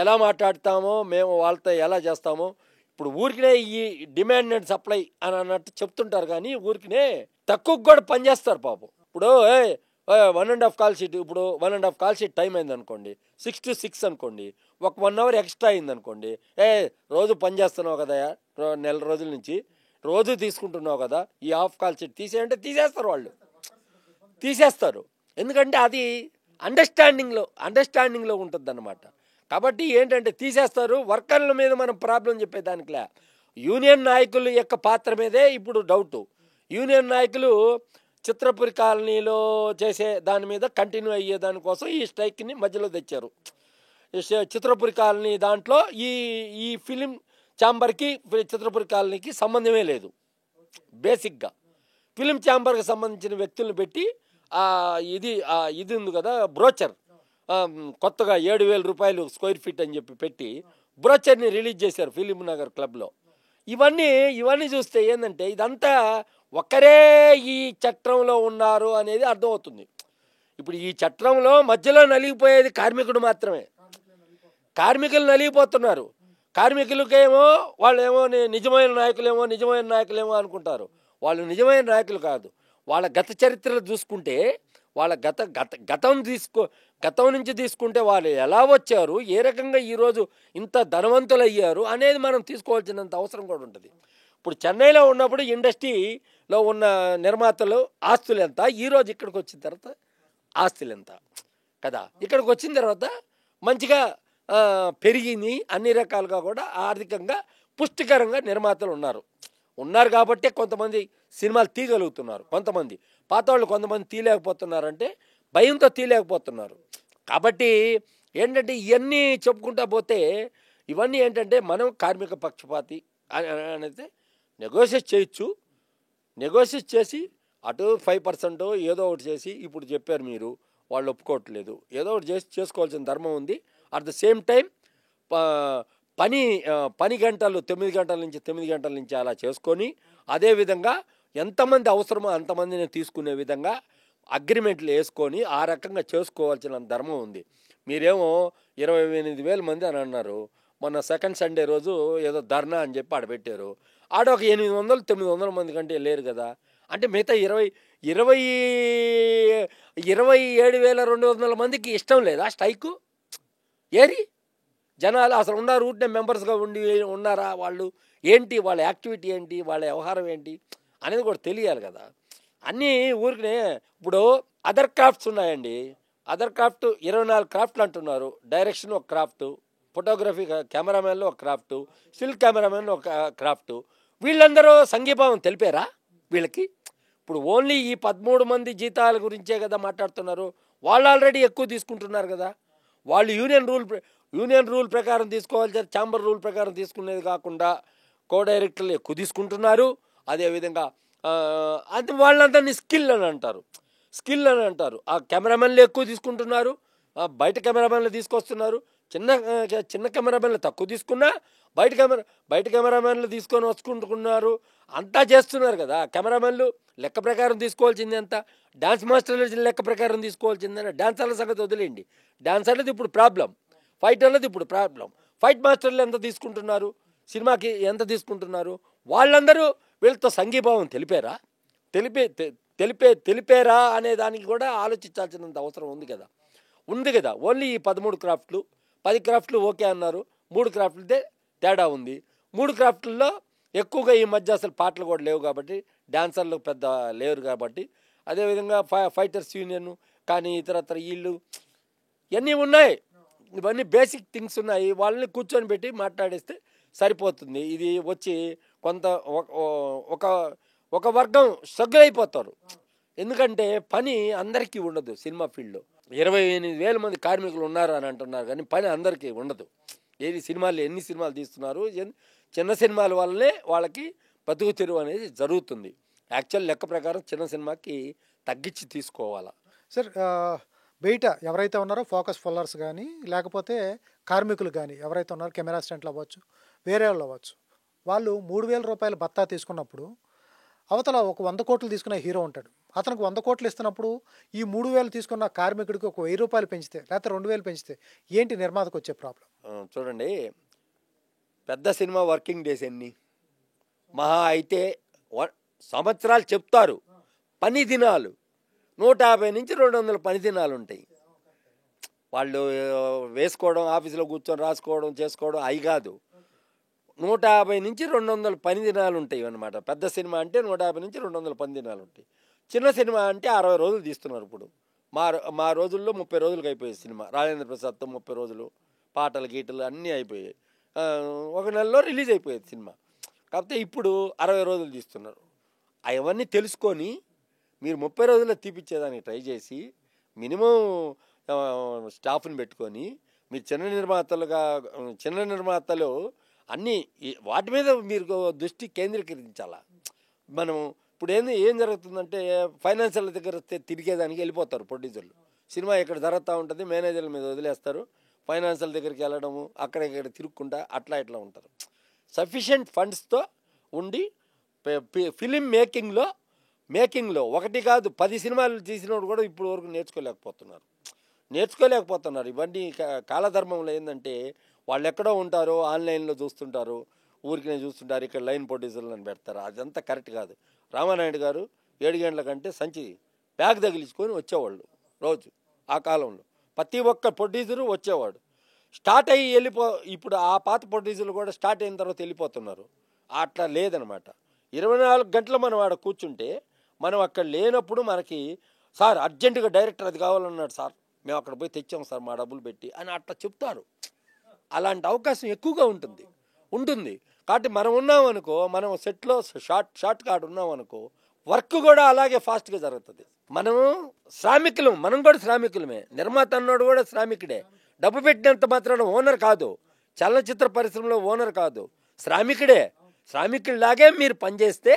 ఎలా మాట్లాడతామో, మేము వాళ్ళతో ఎలా చేస్తామో. ఇప్పుడు ఊరికినే ఈ డిమాండ్ అండ్ సప్లై అని అన్నట్టు చెప్తుంటారు, కానీ ఊరికినే తక్కువ కూడా పనిచేస్తారు పాపం. ఇప్పుడు 1.5 కాల్ షీట్, ఇప్పుడు 1.5 కాల్ షీట్ టైం అయింది అనుకోండి, 6 to 6 అనుకోండి, ఒక 1 hour ఎక్స్ట్రా అయింది అనుకోండి, రోజు పని చేస్తున్నావు కదా, నెల రోజుల నుంచి రోజు తీసుకుంటున్నావు కదా, ఈ హాఫ్ కాల్ షీట్ తీసేయంటే తీసేస్తారు. ఎందుకంటే అది అండర్స్టాండింగ్లో ఉంటుంది అన్నమాట. కాబట్టి ఏంటంటే తీసేస్తారు. వర్కర్ల మీద మనం ప్రాబ్లం చెప్పేదానికిలే, యూనియన్ నాయకుల యొక్క పాత్ర మీదే ఇప్పుడు డౌటు. యూనియన్ నాయకులు చిత్రపురి కాలనీలో చేసే దాని మీద కంటిన్యూ అయ్యే దానికోసం ఈ స్ట్రైక్ని మధ్యలో తెచ్చారు. చిత్రపురి కాలనీ దాంట్లో ఈ ఫిలిం ఛాంబర్కి చిత్రపురి కాలనీకి సంబంధమే లేదు. బేసిక్గా ఫిలిం ఛాంబర్కి సంబంధించిన వ్యక్తులను పెట్టి ఇది ఉంది కదా, బ్రోచర్, కొత్తగా 7,000 రూపాయలు స్క్వేర్ ఫీట్ అని చెప్పి పెట్టి బ్రోచర్ని రిలీజ్ చేశారు ఫిలిం నగర్ క్లబ్లో. ఇవన్నీ చూస్తే ఏంటంటే ఇదంతా ఒక్కరే ఈ చట్రంలో ఉన్నారు అనేది అర్థమవుతుంది. ఇప్పుడు ఈ చట్రంలో మధ్యలో నలిగిపోయేది కార్మికుడు మాత్రమే. కార్మికులు నలిగిపోతున్నారు. కార్మికులకేమో వాళ్ళేమో నిజమైన నాయకులేమో అనుకుంటారు. వాళ్ళు నిజమైన నాయకులు కాదు. వాళ్ళ గత చరిత్రలు చూసుకుంటే, వాళ్ళ గతం నుంచి తీసుకుంటే వాళ్ళు ఎలా వచ్చారు, ఏ రకంగా ఈరోజు ఇంత ధనవంతులు అయ్యారు అనేది మనం తీసుకోవాల్సినంత అవసరం కూడా ఉంటుంది. ఇప్పుడు చెన్నైలో ఉన్నప్పుడు ఇండస్ట్రీలో ఉన్న నిర్మాతలు ఆస్తులు ఎంత, ఈరోజు ఇక్కడికి వచ్చిన తర్వాత ఆస్తులు ఎంత కదా. ఇక్కడికి వచ్చిన తర్వాత మంచిగా పెరిగింది, అన్ని రకాలుగా కూడా ఆర్థికంగా పుష్టికరంగా నిర్మాతలు ఉన్నారు కాబట్టి కొంతమంది సినిమాలు తీయగలుగుతున్నారు. కొంతమంది పాత వాళ్ళు కొంతమంది తీయలేకపోతున్నారంటే భయంతో తీయలేకపోతున్నారు. కాబట్టి ఏంటంటే ఇవన్నీ చెప్పుకుంటా పోతే ఇవన్నీ ఏంటంటే మనం కార్మిక పక్షపాతి అనేది నెగోషియేట్ చేయొచ్చు. నెగోషియేట్ చేసి అటు 5% ఏదో ఒకటి చేసి, ఇప్పుడు చెప్పారు మీరు వాళ్ళు ఒప్పుకోవట్లేదు, ఏదో ఒకటి చేసుకోవాల్సిన ధర్మం ఉంది. అట్ ద సేమ్ టైం పని గంటలు 9 గంటల నుంచి అలా చేసుకొని, అదేవిధంగా ఎంతమంది అవసరమో అంతమందిని తీసుకునే విధంగా అగ్రిమెంట్లు వేసుకొని ఆ రకంగా చేసుకోవాల్సిన ధర్మం ఉంది. మీరేమో 28,000 మంది అని అన్నారు. మొన్న సెకండ్ సండే రోజు ఏదో ధర్నా అని చెప్పి ఆడబెట్టారు. ఆడ ఒక 800-900 మంది కంటే లేరు కదా. అంటే మిగతా 27,200 మందికి ఇష్టం లేదా స్ట్రైకు? ఏరి జనాలు అసలు ఉన్నారు, ఊరినే మెంబర్స్గా ఉన్నారా, వాళ్ళు ఏంటి, వాళ్ళ యాక్టివిటీ ఏంటి, వాళ్ళ వ్యవహారం ఏంటి అనేది కూడా తెలియాలి కదా. అన్నీ ఊరికనే. ఇప్పుడు అదర్ క్రాఫ్ట్స్ ఉన్నాయండి. అదర్ క్రాఫ్ట్ 24 క్రాఫ్ట్లు అంటున్నారు. డైరెక్షన్ ఒక క్రాఫ్ట్, ఫోటోగ్రఫీ కెమెరామెన్లో ఒక క్రాఫ్ట్, స్టిల్ కెమెరామెన్ ఒక క్రాఫ్ట్. వీళ్ళందరూ సంఘీభావం తెలిపారా వీళ్ళకి? ఇప్పుడు ఓన్లీ ఈ 13 మంది జీతాల గురించే కదా మాట్లాడుతున్నారు. వాళ్ళు ఆల్రెడీ ఎక్కువ తీసుకుంటున్నారు కదా. వాళ్ళు యూనియన్ రూల్ ప్రకారం తీసుకోవాలి, ఛాంబర్ రూల్ ప్రకారం తీసుకునేది కాకుండా కో డైరెక్టర్లు ఎక్కువ తీసుకుంటున్నారు. అదేవిధంగా అది వాళ్ళందరినీ స్కిల్ అని అంటారు. ఆ కెమెరామెన్లు ఎక్కువ తీసుకుంటున్నారు, బయట కెమెరామెన్లు తీసుకొస్తున్నారు. చిన్న కెమెరామెన్లు తక్కువ తీసుకున్నా బయట కెమెరామెన్లు తీసుకొని వచ్చుకుంటున్నారు. అంతా చేస్తున్నారు కదా. కెమెరామెన్లు లెక్క ప్రకారం తీసుకోవాల్సింది ఎంత, డాన్స్ మాస్టర్లు లెక్క ప్రకారం తీసుకోవాల్సింది. డాన్సర్ల సంగతి వదిలేయండి. డాన్సర్లది ఇప్పుడు ప్రాబ్లం, ఫైటర్లది ఇప్పుడు ప్రాబ్లం. ఫైట్ మాస్టర్లు ఎంత తీసుకుంటున్నారు, సినిమాకి ఎంత తీసుకుంటున్నారు, వాళ్ళందరూ వీళ్ళతో సంఘీభావం తెలిపేరా అనే దానికి కూడా ఆలోచించాల్సినంత అవసరం ఉంది కదా. ఓన్లీ ఈ 13 క్రాఫ్ట్లు 10 క్రాఫ్ట్లు ఓకే అన్నారు. 3 క్రాఫ్ట్లదే తేడా ఉంది. 3 క్రాఫ్ట్లలో ఎక్కువగా ఈ మధ్య అసలు పాటలు కూడా లేవు కాబట్టి, డాన్సర్లు పెద్ద లేరు కాబట్టి, అదేవిధంగా ఫైటర్స్ యూనియన్ కానీ ఇతరత్ర వీళ్ళు ఇవన్నీ ఉన్నాయి. ఇవన్నీ బేసిక్ థింగ్స్ ఉన్నాయి. వాళ్ళని కూర్చొని పెట్టి మాట్లాడేస్తే సరిపోతుంది. ఇది వచ్చి కొంత ఒక వర్గం స్ట్రగుల్ అయిపోతారు. ఎందుకంటే పని అందరికీ ఉండదు. సినిమా ఫీల్డ్లో 28,000 మంది కార్మికులు ఉన్నారు అని అంటున్నారు, కానీ పని అందరికీ ఉండదు. ఎన్ని సినిమాలు తీస్తున్నారు, చిన్న సినిమాల వల్లనే వాళ్ళకి బతుకు తెరువు అనేది జరుగుతుంది. యాక్చువల్ లెక్క ప్రకారం చిన్న సినిమాకి తగ్గించి తీసుకోవాలా. సార్, బయట ఎవరైతే ఉన్నారో ఫోకస్ పుల్లర్స్ కానీ లేకపోతే కార్మికులు కానీ ఎవరైతే ఉన్నారో కెమెరా అసిస్టెంట్లు అవ్వచ్చు, వేరే వాళ్ళు అవ్వచ్చు, వాళ్ళు 3,000 రూపాయలు బత్తా తీసుకున్నప్పుడు అవతల ఒక 100 కోట్లు తీసుకున్న హీరో ఉంటాడు. అతనికి 100 కోట్లు ఇస్తున్నప్పుడు ఈ 3,000 తీసుకున్న కార్మికుడికి ఒక 1,000 రూపాయలు పెంచితే లేకపోతే 2,000 పెంచితే ఏంటి నిర్మాతకు వచ్చే ప్రాబ్లం? చూడండి, పెద్ద సినిమా వర్కింగ్ డేస్ ఎన్ని? మహా అయితే సంవత్సరాలు చెప్తారు. పని దినాలు 150 నుంచి 200 పని దినాలు ఉంటాయి. వాళ్ళు వేసుకోవడం, ఆఫీసులో కూర్చొని రాసుకోవడం చేసుకోవడం అవి కాదు. 150 నుంచి 200 పని దినాలు ఉంటాయి అన్నమాట. పెద్ద సినిమా అంటే 150 నుంచి 200 పని దినాలు ఉంటాయి. చిన్న సినిమా అంటే 60 రోజులు తీస్తున్నారు. ఇప్పుడు మా రోజుల్లో 30 రోజులకి అయిపోయాయి సినిమా. రాజేంద్ర ప్రసాద్తో 30 రోజులు, పాటలు గీటలు అన్నీ అయిపోయాయి. ఒక నెలలో రిలీజ్ అయిపోయేది సినిమా. కాకపోతే ఇప్పుడు 60 రోజులు తీస్తున్నారు. అవన్నీ తెలుసుకొని మీరు 30 రోజుల్లో తీపిచ్చేదానికి ట్రై చేసి మినిమం స్టాఫ్ని పెట్టుకొని మీరు చిన్న నిర్మాతలు అన్నీ వాటి మీద మీరు దృష్టి కేంద్రీకరించాలా. మనం ఇప్పుడు ఏం జరుగుతుందంటే ఫైనాన్షియల్ దగ్గర తిరిగేదానికి వెళ్ళిపోతారు ప్రొడ్యూసర్లు. సినిమా ఇక్కడ జరుగుతూ ఉంటుంది, మేనేజర్ల మీద వదిలేస్తారు. ఫైనాన్షియల్ దగ్గరికి వెళ్ళడము, అక్కడ ఇక్కడ తిరుక్కుంటా అట్లా ఇట్లా ఉంటారు. సఫిషియెంట్ ఫండ్స్తో ఉండి ఫిలిం మేకింగ్లో ఒకటి కాదు 10 సినిమాలు తీసినోడు కూడా ఇప్పుడు వరకు నేర్చుకోలేకపోతున్నారు. ఇవన్నీ కాలధర్మంలో ఏంటంటే వాళ్ళు ఎక్కడో ఉంటారో ఆన్లైన్లో చూస్తుంటారు, ఊరికినే చూస్తుంటారు, ఇక్కడ లైన్ ప్రొడ్యూసర్లను పెడతారు. అదంతా కరెక్ట్ కాదు. రామానాయుడు గారు 7 గంటల కంటే సంచి బ్యాగ్ తగిలించుకొని వచ్చేవాళ్ళు రోజు. ఆ కాలంలో ప్రతి ఒక్క ప్రొడ్యూసరు వచ్చేవాడు. స్టార్ట్ అయ్యి ఇప్పుడు ఆ పాత ప్రొడ్యూసర్లు కూడా స్టార్ట్ అయిన తర్వాత వెళ్ళిపోతున్నారు. అట్లా లేదనమాట. 24 గంటలు మనం ఆడ కూర్చుంటే మనం అక్కడ లేనప్పుడు మనకి సార్ అర్జెంటుగా డైరెక్టర్ అది కావాలన్నాడు సార్, మేము అక్కడ పోయి తెచ్చాం సార్ మా డబ్బులు పెట్టి అని అట్లా చెప్తారు. అలాంటి అవకాశం ఎక్కువగా ఉంటుంది. కాబట్టి మనం ఉన్నామనుకో, మనం సెట్లో షార్ట్ కార్డ్ ఉన్నామనుకో, వర్క్ కూడా అలాగే ఫాస్ట్గా జరుగుతుంది. మనం కూడా శ్రామికులమే. నిర్మాత అన్నాడు కూడా శ్రామికుడే. డబ్బు పెట్టినంత మాత్రాన ఓనర్ కాదు, చలనచిత్ర పరిశ్రమలో ఓనర్ కాదు, శ్రామికుడిలాగే మీరు పనిచేస్తే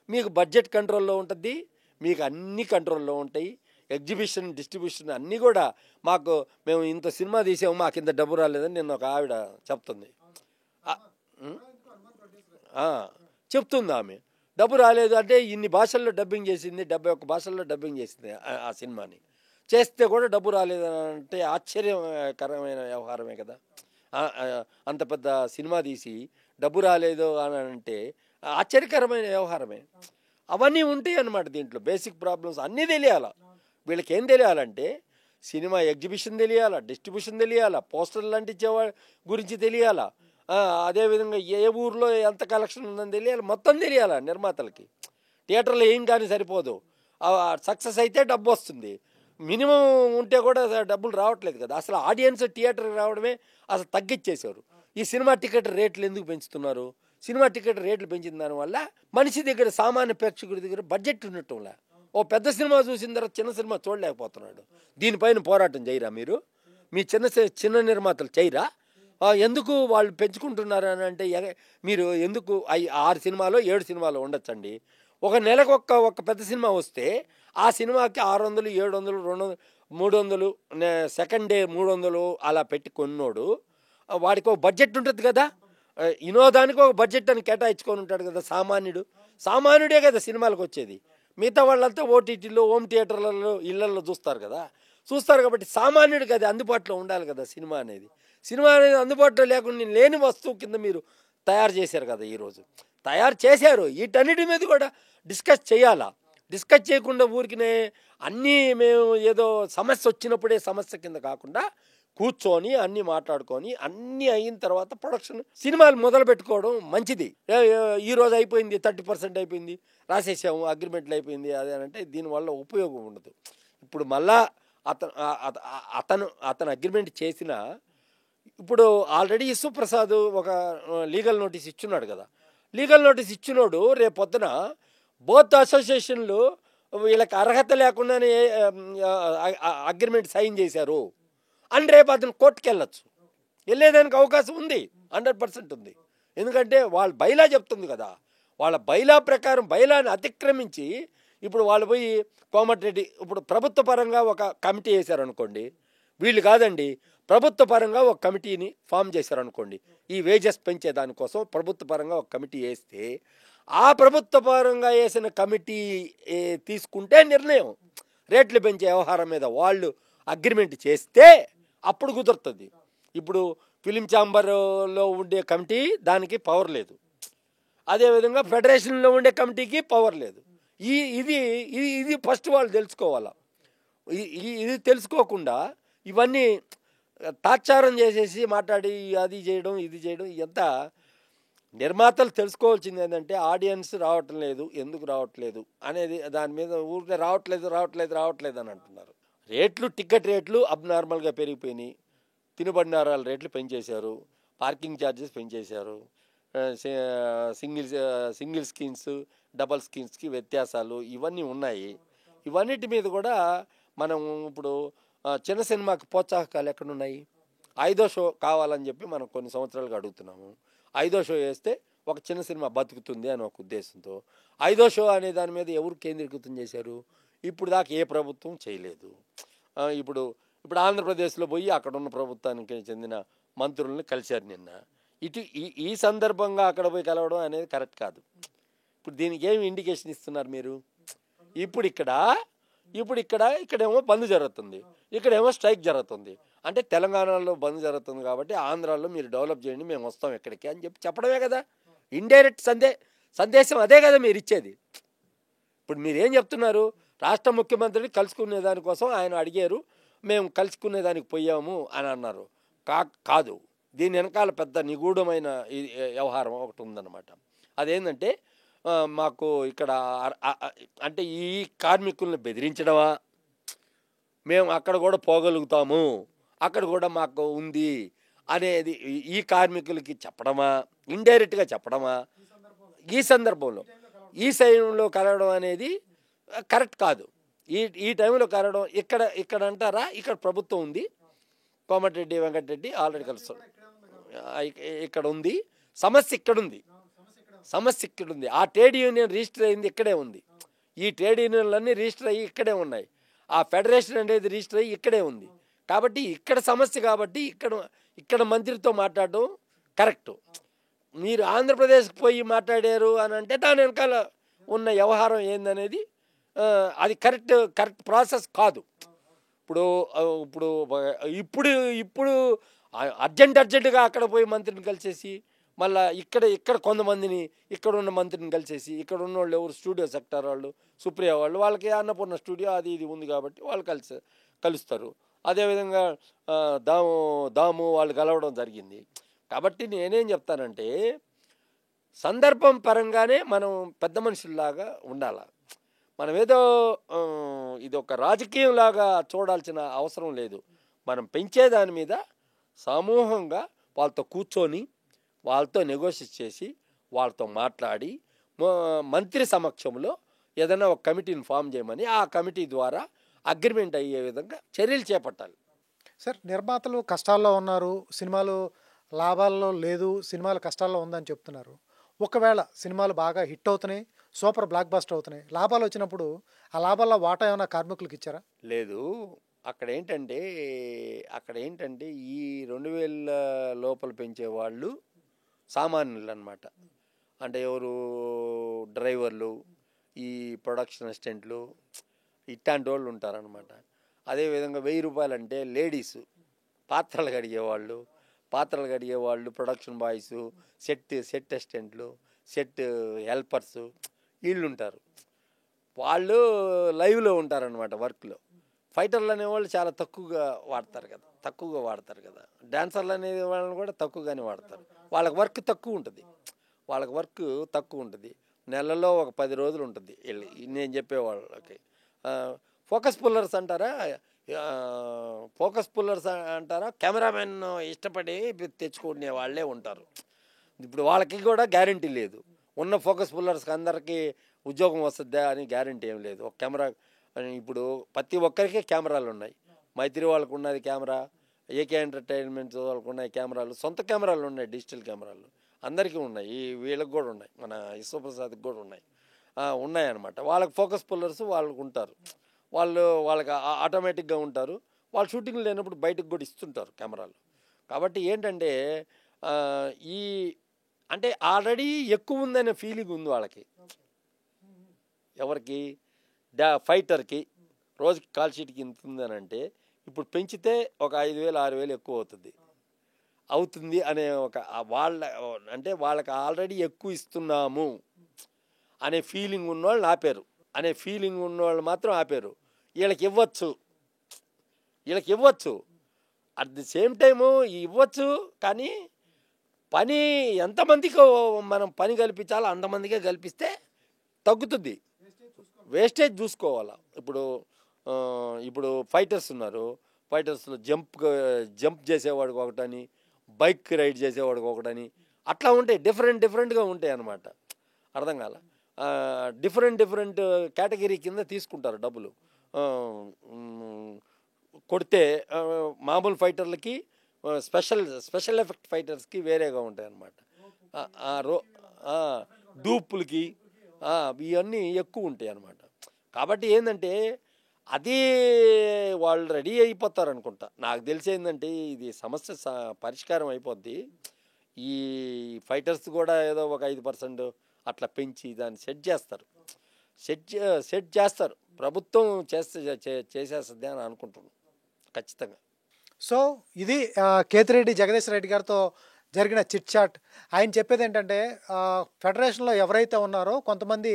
మీకు బడ్జెట్ కంట్రోల్లో ఉంటుంది, మీకు అన్ని కంట్రోల్లో ఉంటాయి. ఎగ్జిబిషన్, డిస్ట్రిబ్యూషన్ అన్నీ కూడా మేము ఇంత సినిమా తీసాము, మాకు ఇంత డబ్బు రాలేదని నిన్న ఒక ఆవిడ చెప్తుంది. ఆమె డబ్బు రాలేదు అంటే ఇన్ని భాషల్లో డబ్బింగ్ చేసింది, 71 భాషల్లో డబ్బింగ్ చేసింది ఆ సినిమాని. చేస్తే కూడా డబ్బు రాలేదు అంటే ఆశ్చర్యకరమైన వ్యవహారమే కదా. అంత పెద్ద సినిమా తీసి డబ్బు రాలేదు అని అంటే ఆశ్చర్యకరమైన వ్యవహారమే. అవన్నీ ఉంటాయి అన్నమాట. దీంట్లో బేసిక్ ప్రాబ్లమ్స్ అన్నీ తెలియాలా. వీళ్ళకి ఏం తెలియాలంటే సినిమా ఎగ్జిబిషన్ తెలియాలా, డిస్ట్రిబ్యూషన్ తెలియాలా, పోస్టర్లు అంటించేవాళ్ళ గురించి తెలియాలా, అదేవిధంగా ఏ ఊర్లో ఎంత కలెక్షన్ ఉందని తెలియాలి, మొత్తం తెలియాలా నిర్మాతలకి. థియేటర్లో ఏం కానీ సరిపోదు. సక్సెస్ అయితే డబ్బు వస్తుంది, మినిమం ఉంటే కూడా డబ్బులు రావట్లేదు కదా. అసలు ఆడియన్స్ థియేటర్కి రావడమే అసలు తగ్గించేశారు. ఈ సినిమా టికెట్ రేట్లు ఎందుకు పెంచుతున్నారు? సినిమా టికెట్ రేట్లు పెంచిన దానివల్ల మనిషి దగ్గర, సామాన్య ప్రేక్షకుడి దగ్గర బడ్జెట్ ఉండటంలా ఓ పెద్ద సినిమా చూసిన తర్వాత చిన్న సినిమా చూడలేకపోతున్నాడు. దీనిపైన పోరాటం చేయరా మీరు? మీ చిన్న నిర్మాతలు చేయరా? ఎందుకు వాళ్ళు పెంచుకుంటున్నారు అని అంటే మీరు ఎందుకు 6 సినిమాలో 7 సినిమాలో ఉండొచ్చండి. ఒక నెలకు ఒక పెద్ద సినిమా వస్తే ఆ సినిమాకి 600, 700, 200, 300, సెకండ్ డే 300 అలా పెట్టి కొన్నోడు వాడికి ఒక బడ్జెట్ ఉంటుంది కదా. వినోదానికి ఒక బడ్జెట్ అని కేటాయించుకొని ఉంటాడు కదా సామాన్యుడే కదా సినిమాలకు వచ్చేది. మిగతా వాళ్ళంతా ఓటీటీలో, హోమ్ థియేటర్లలో, ఇళ్లలో చూస్తారు కాబట్టి సామాన్యుడికి అది అందుబాటులో ఉండాలి కదా. సినిమా అనేది అందుబాటులో లేకుండా లేని వస్తువు కింద మీరు తయారు చేశారు కదా. ఈరోజు తయారు చేశారు, వీటన్నిటి మీద కూడా డిస్కస్ చేయాలా. డిస్కస్ చేయకుండా ఊరికినే అన్నీ మేము ఏదో సమస్య వచ్చినప్పుడే సమస్య కింద కాకుండా కూర్చొని అన్నీ మాట్లాడుకొని అన్నీ అయిన తర్వాత ప్రొడక్షన్ సినిమాలు మొదలు పెట్టుకోవడం మంచిది. ఈరోజు అయిపోయింది, 30% అయిపోయింది, రాసేసాము, అగ్రిమెంట్లు అయిపోయింది అదేనంటే దీనివల్ల ఉపయోగం ఉండదు. ఇప్పుడు మళ్ళా అతను అగ్రిమెంట్ చేసిన ఇప్పుడు ఆల్రెడీ విశ్వప్రసాద్ ఒక లీగల్ నోటీస్ ఇచ్చున్నాడు కదా. లీగల్ నోటీస్ ఇచ్చినోడు రేపు పొద్దున బోత్ అసోసియేషన్లు వీళ్ళకి అర్హత లేకుండానే అగ్రిమెంట్ సైన్ చేశారు అని రేపు అతను కోర్టుకు వెళ్ళేదానికి అవకాశం ఉంది, 100% ఉంది. ఎందుకంటే వాళ్ళ బైలా చెప్తుంది కదా. వాళ్ళ బైలా ప్రకారం బైలాని అతిక్రమించి ఇప్పుడు వాళ్ళు పోయి కోమటిరెడ్డి ఇప్పుడు ప్రభుత్వ పరంగా ఒక కమిటీ వేశారనుకోండి, వీళ్ళు కాదండి, ప్రభుత్వ పరంగా ఒక కమిటీని ఫామ్ చేశారనుకోండి, ఈ వేజెస్ పెంచే దానికోసం ప్రభుత్వ పరంగా ఒక కమిటీ వేస్తే ఆ ప్రభుత్వ పరంగా వేసిన కమిటీ తీసుకుంటే నిర్ణయం రేట్లు పెంచే వ్యవహారం మీద వాళ్ళు అగ్రిమెంట్ చేస్తే అప్పుడు కుదురుతుంది. ఇప్పుడు ఫిలిం ఛాంబర్లో ఉండే కమిటీ దానికి పవర్ లేదు, అదేవిధంగా ఫెడరేషన్లో ఉండే కమిటీకి పవర్ లేదు. ఇది ఇది ఇది ఫస్ట్ వాళ్ళు తెలుసుకోవాలా. ఇది తెలుసుకోకుండా ఇవన్నీ తాత్సారం చేసేసి మాట్లాడి అది చేయడం ఇది చేయడం ఎంత నిర్మాతలు తెలుసుకోవాల్సింది ఏంటంటే ఆడియన్స్ రావటం లేదు, ఎందుకు రావట్లేదు అనేది దాని మీద ఊరికే రావట్లేదు అని అంటున్నారు. టికెట్ రేట్లు అబ్నార్మల్గా పెరిగిపోయినాయి, తినుబండారాల రేట్లు పెంచేశారు, పార్కింగ్ ఛార్జెస్ పెంచేశారు, సింగిల్ స్క్రీన్స్ డబల్ స్క్రీన్స్కి వ్యత్యాసాలు ఇవన్నీ ఉన్నాయి. ఇవన్నిటి మీద కూడా మనం ఇప్పుడు చిన్న సినిమాకి ప్రోత్సాహకాలు ఎక్కడున్నాయి? 5వ షో కావాలని చెప్పి మనం కొన్ని సంవత్సరాలుగా అడుగుతున్నాము. 5వ షో వేస్తే ఒక చిన్న సినిమా బతుకుతుంది అని ఒక ఉద్దేశంతో 5వ షో అనే దాని మీద ఎవరు కేంద్రీకృతం చేశారు? ఇప్పుడు దాకా ఏ ప్రభుత్వం చేయలేదు. ఇప్పుడు ఆంధ్రప్రదేశ్లో పోయి అక్కడ ఉన్న ప్రభుత్వానికి చెందిన మంత్రుల్ని కలిశారు నిన్న. ఈ సందర్భంగా అక్కడ పోయి కలవడం అనేది కరెక్ట్ కాదు. ఇప్పుడు దీనికి ఏమి ఇండికేషన్ ఇస్తున్నారు మీరు? ఇక్కడేమో బంద్ జరుగుతుంది, ఇక్కడేమో స్ట్రైక్ జరుగుతుంది. అంటే తెలంగాణలో బంద్ జరుగుతుంది కాబట్టి ఆంధ్రాలో మీరు డెవలప్ చేయండి, మేము వస్తాం ఎక్కడికి అని చెప్పడమే కదా. ఇండైరెక్ట్ సందేశం అదే కదా మీరు ఇచ్చేది. ఇప్పుడు మీరేం చెప్తున్నారు? రాష్ట్ర ముఖ్యమంత్రిని కలుసుకునే దానికోసం ఆయన అడిగారు, మేము కలుసుకునేదానికి పోయాము అని అన్నారు. కాదు, దీని వెనకాల పెద్ద నిగూఢమైన వ్యవహారం ఒకటి ఉందన్నమాట. అదేంటంటే మాకు ఇక్కడ అంటే ఈ కార్మికుల్ని బెదిరించడమా, మేము అక్కడ కూడా పోగలుగుతాము, అక్కడ కూడా మాకు ఉంది అనేది ఈ కార్మికులకి చెప్పడమా, ఇండైరెక్ట్గా చెప్పడమా? ఈ సమయంలో కలవడం అనేది కరెక్ట్ కాదు. ఈ టైంలో కలవడం ఇక్కడ అంటారా? ఇక్కడ ప్రభుత్వం ఉంది, కోమటిరెడ్డి వెంకటరెడ్డి ఆల్రెడీ కలుస్తాడు, ఇక్కడ ఉంది, సమస్య ఇక్కడుంది. ఆ ట్రేడ్ యూనియన్ రిజిస్టర్ అయింది ఇక్కడే ఉంది, ఈ ట్రేడ్ యూనియన్లన్నీ రిజిస్టర్ అయ్యి ఇక్కడే ఉన్నాయి, ఆ ఫెడరేషన్ అనేది రిజిస్టర్ అయ్యి ఇక్కడే ఉంది. కాబట్టి ఇక్కడ సమస్య కాబట్టి ఇక్కడ మంత్రితో మాట్లాడడం కరెక్టు. మీరు ఆంధ్రప్రదేశ్కి పోయి మాట్లాడారు అని అంటే దాని వెనకాల ఉన్న వ్యవహారం ఏందనేది అది కరెక్ట్ ప్రాసెస్ కాదు. ఇప్పుడు అర్జెంటుగా అక్కడ పోయి మంత్రిని కలిసేసి మళ్ళీ ఇక్కడ కొంతమందిని ఇక్కడ ఉన్న మంత్రిని కలిసేసి ఇక్కడ ఉన్న వాళ్ళు ఎవరు స్టూడియో సెక్టార్ వాళ్ళు, సుప్రియ వాళ్ళకి అన్నపూర్ణ స్టూడియో అది ఇది ఉంది కాబట్టి వాళ్ళు కలుస్తారు. అదేవిధంగా దాము వాళ్ళు కలవడం జరిగింది. కాబట్టి నేనేం చెప్తానంటే సందర్భం పరంగానే మనం పెద్ద మనుషుల్లాగా ఉండాలి. మనం ఏదో ఇది ఒక రాజకీయంలాగా చూడాల్సిన అవసరం లేదు. మనం పెంచే దాని మీద సమూహంగా వాళ్ళతో కూర్చొని వాళ్ళతో నెగోషియేట్ చేసి వాళ్ళతో మాట్లాడి మంత్రి సమక్షంలో ఏదైనా ఒక కమిటీని ఫామ్ చేయమని ఆ కమిటీ ద్వారా అగ్రిమెంట్ అయ్యే విధంగా చర్యలు చేపట్టాలి. సార్, నిర్మాతలు కష్టాల్లో ఉన్నారు, సినిమాలు లాభాల్లో లేదు, సినిమాలు కష్టాల్లో ఉందని చెప్తున్నారు. ఒకవేళ సినిమాలు బాగా హిట్ అవుతున్నాయి, సూపర్ బ్లాక్ బస్టర్ అవుతున్నాయి, లాభాలు వచ్చినప్పుడు ఆ లాభాల్లో వాటా ఏమైనా కార్మికులకు ఇచ్చారా? లేదు. అక్కడ ఏంటంటే ఈ 2000 లోపల పెంచే వాళ్ళు సామాన్యులు అన్నమాట. అంటే ఎవరు? డ్రైవర్లు, ఈ ప్రొడక్షన్ అసిస్టెంట్లు, ఇట్లాంటి వాళ్ళు ఉంటారనమాట. అదేవిధంగా 1000 రూపాయలు అంటే లేడీసు, పాత్రలు కడిగేవాళ్ళు, ప్రొడక్షన్ బాయ్స్, సెట్ అసిస్టెంట్లు, సెట్ హెల్పర్సు వీళ్ళు ఉంటారు. వాళ్ళు లైవ్లో ఉంటారనమాట వర్క్లో. ఫైటర్లు అనేవాళ్ళు చాలా తక్కువగా వాడతారు కదా. డాన్సర్లు అనే వాళ్ళని కూడా తక్కువగానే వాడతారు. వాళ్ళకి వర్క్ తక్కువ ఉంటుంది. నెలలో ఒక 10 రోజులు ఉంటుంది. నేను చెప్పేవాళ్ళకి ఫోకస్ పుల్లర్స్ అంటారా, కెమెరామెన్ ఇష్టపడి తెచ్చుకునే వాళ్ళే ఉంటారు. ఇప్పుడు వాళ్ళకి కూడా గ్యారంటీ లేదు. ఉన్న ఫోకస్ పుల్లర్స్కి అందరికీ ఉద్యోగం వస్తుందా అని గ్యారంటీ ఏం లేదు. ఒక కెమెరా ఇప్పుడు ప్రతి ఒక్కరికి కెమెరాలు ఉన్నాయి. మైత్రి వాళ్ళకు ఉన్నది కెమెరా, ఏకే ఎంటర్టైన్మెంట్స్ వాళ్ళకు ఉన్నాయి కెమెరాలు, సొంత కెమెరాలు ఉన్నాయి, డిజిటల్ కెమెరాలు అందరికీ ఉన్నాయి. వీళ్ళకి కూడా ఉన్నాయి, మన విశ్వప్రసాద్కి కూడా ఉన్నాయి. ఉన్నాయన్నమాట. వాళ్ళకి ఫోకస్ పుల్లర్స్ వాళ్ళకు ఉంటారు, వాళ్ళకి ఆటోమేటిక్గా ఉంటారు. వాళ్ళు షూటింగ్ లేనప్పుడు బయటకు కూడా ఇస్తుంటారు కెమెరాలు. కాబట్టి ఏంటంటే ఈ అంటే ఆల్రెడీ ఎక్కువ ఉందనే ఫీలింగ్ ఉంది వాళ్ళకి. ఎవరికి? ఫైటర్కి రోజుకి కాల్ షీట్కి ఇంత ఉందని అంటే ఇప్పుడు పెంచితే ఒక 5,000 6,000 ఎక్కువ అవుతుంది అనే ఒక అంటే వాళ్ళకి ఆల్రెడీ ఎక్కువ ఇస్తున్నాము అనే ఫీలింగ్ ఉన్నవాళ్ళు మాత్రం ఆపారు. వీళ్ళకి ఇవ్వచ్చు అట్ ది సేమ్ టైము ఇవ్వచ్చు, కానీ పని ఎంతమందికి మనం పని కల్పించాలో అంతమందికే కల్పిస్తే తగ్గుతుంది. వేస్టేజ్ చూసుకోవాలా. ఇప్పుడు ఫైటర్స్ ఉన్నారు, ఫైటర్స్లో జంప్ చేసేవాడికి ఒకటని, బైక్ రైడ్ చేసేవాడికి ఒకటని, అట్లా ఉంటాయి. డిఫరెంట్గా ఉంటాయి అన్నమాట. అర్థం కాల. డిఫరెంట్ కేటగిరీ కింద తీసుకుంటారు డబ్బులు. కొడితే మామూలు ఫైటర్లకి స్పెషల్ ఎఫెక్ట్ ఫైటర్స్కి వేరేగా ఉంటాయి అన్నమాట. డూపులకి ఇవన్నీ ఎక్కువ ఉంటాయి అన్నమాట. కాబట్టి ఏంటంటే అది వాళ్ళు రెడీ అయిపోతారు అనుకుంటా. నాకు తెలిసి ఏంటంటే ఇది సమస్య పరిష్కారం అయిపోద్ది. ఈ ఫైటర్స్ కూడా ఏదో ఒక 5% అట్లా పెంచి దాన్ని సెట్ చేస్తారు. ప్రభుత్వం చేసేస్తుంది అని అనుకుంటున్నాను ఖచ్చితంగా. సో ఇది కేతిరెడ్డి జగదీష్ రెడ్డి గారితో జరిగిన చిట్ చాట్. ఆయన చెప్పేది ఏంటంటే ఫెడరేషన్లో ఎవరైతే ఉన్నారో కొంతమంది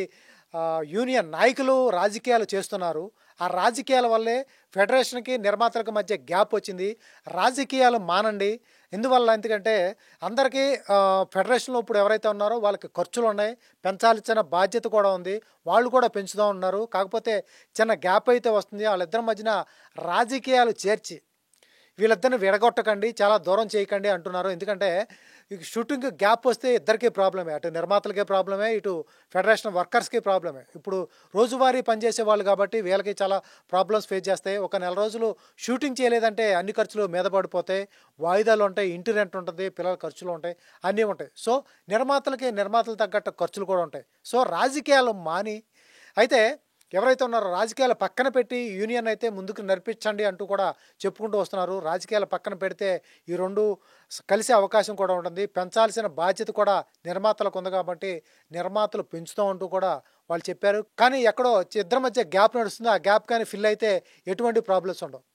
యూనియన్ నాయకులు రాజకీయాలు చేస్తున్నారు. ఆ రాజకీయాల వల్లే ఫెడరేషన్కి నిర్మాతలకు మధ్య గ్యాప్ వచ్చింది. రాజకీయాలు మానండి. ఎందుకంటే అందరికీ ఫెడరేషన్లో ఇప్పుడు ఎవరైతే ఉన్నారో వాళ్ళకి ఖర్చులు ఉన్నాయి, పెంచాల్సిన బాధ్యత కూడా ఉంది. వాళ్ళు కూడా పెంచుతూ ఉన్నారు. కాకపోతే చిన్న గ్యాప్ అయితే వస్తుంది. వాళ్ళిద్దరి మధ్యన రాజకీయాలు చేర్చి వీళ్ళిద్దరిని విడగొట్టకండి, చాలా దూరం చేయకండి అంటున్నారు. ఎందుకంటే షూటింగ్ గ్యాప్ వస్తే ఇద్దరికీ ప్రాబ్లమే. అటు నిర్మాతలకే ప్రాబ్లమే, ఇటు ఫెడరేషన్ వర్కర్స్కి ప్రాబ్లమే. ఇప్పుడు రోజువారీ పనిచేసే వాళ్ళు కాబట్టి వీళ్ళకి చాలా ప్రాబ్లమ్స్ ఫేస్ చేస్తాయి. ఒక నెల రోజులు షూటింగ్ చేయలేదంటే అన్ని ఖర్చులు మీద పడిపోతాయి. వాయిదాలు ఉంటాయి, ఇంటి రెంట్ ఉంటుంది, పిల్లల ఖర్చులు ఉంటాయి, అన్నీ ఉంటాయి. సో నిర్మాతలు తగ్గట్టు ఖర్చులు కూడా ఉంటాయి. సో రాజకీయాలు మాని అయితే ఎవరైతే ఉన్నారో రాజకీయాలు పక్కన పెట్టి యూనియన్ అయితే ముందుకు నడిపించండి అంటూ కూడా చెప్పుకుంటూ వస్తున్నారు. రాజకీయాలు పక్కన పెడితే ఈ రెండు కలిసే అవకాశం కూడా ఉంటుంది. పెంచాల్సిన బాధ్యత కూడా నిర్మాతలకు ఉంది కాబట్టి నిర్మాతలు పెంచుతూ ఉంటూ కూడా వాళ్ళు చెప్పారు. కానీ ఎక్కడో ఇద్దరి మధ్య గ్యాప్ నడుస్తుంది. ఆ గ్యాప్ కానీ ఫిల్ అయితే ఎటువంటి ప్రాబ్లమ్స్ ఉండవు.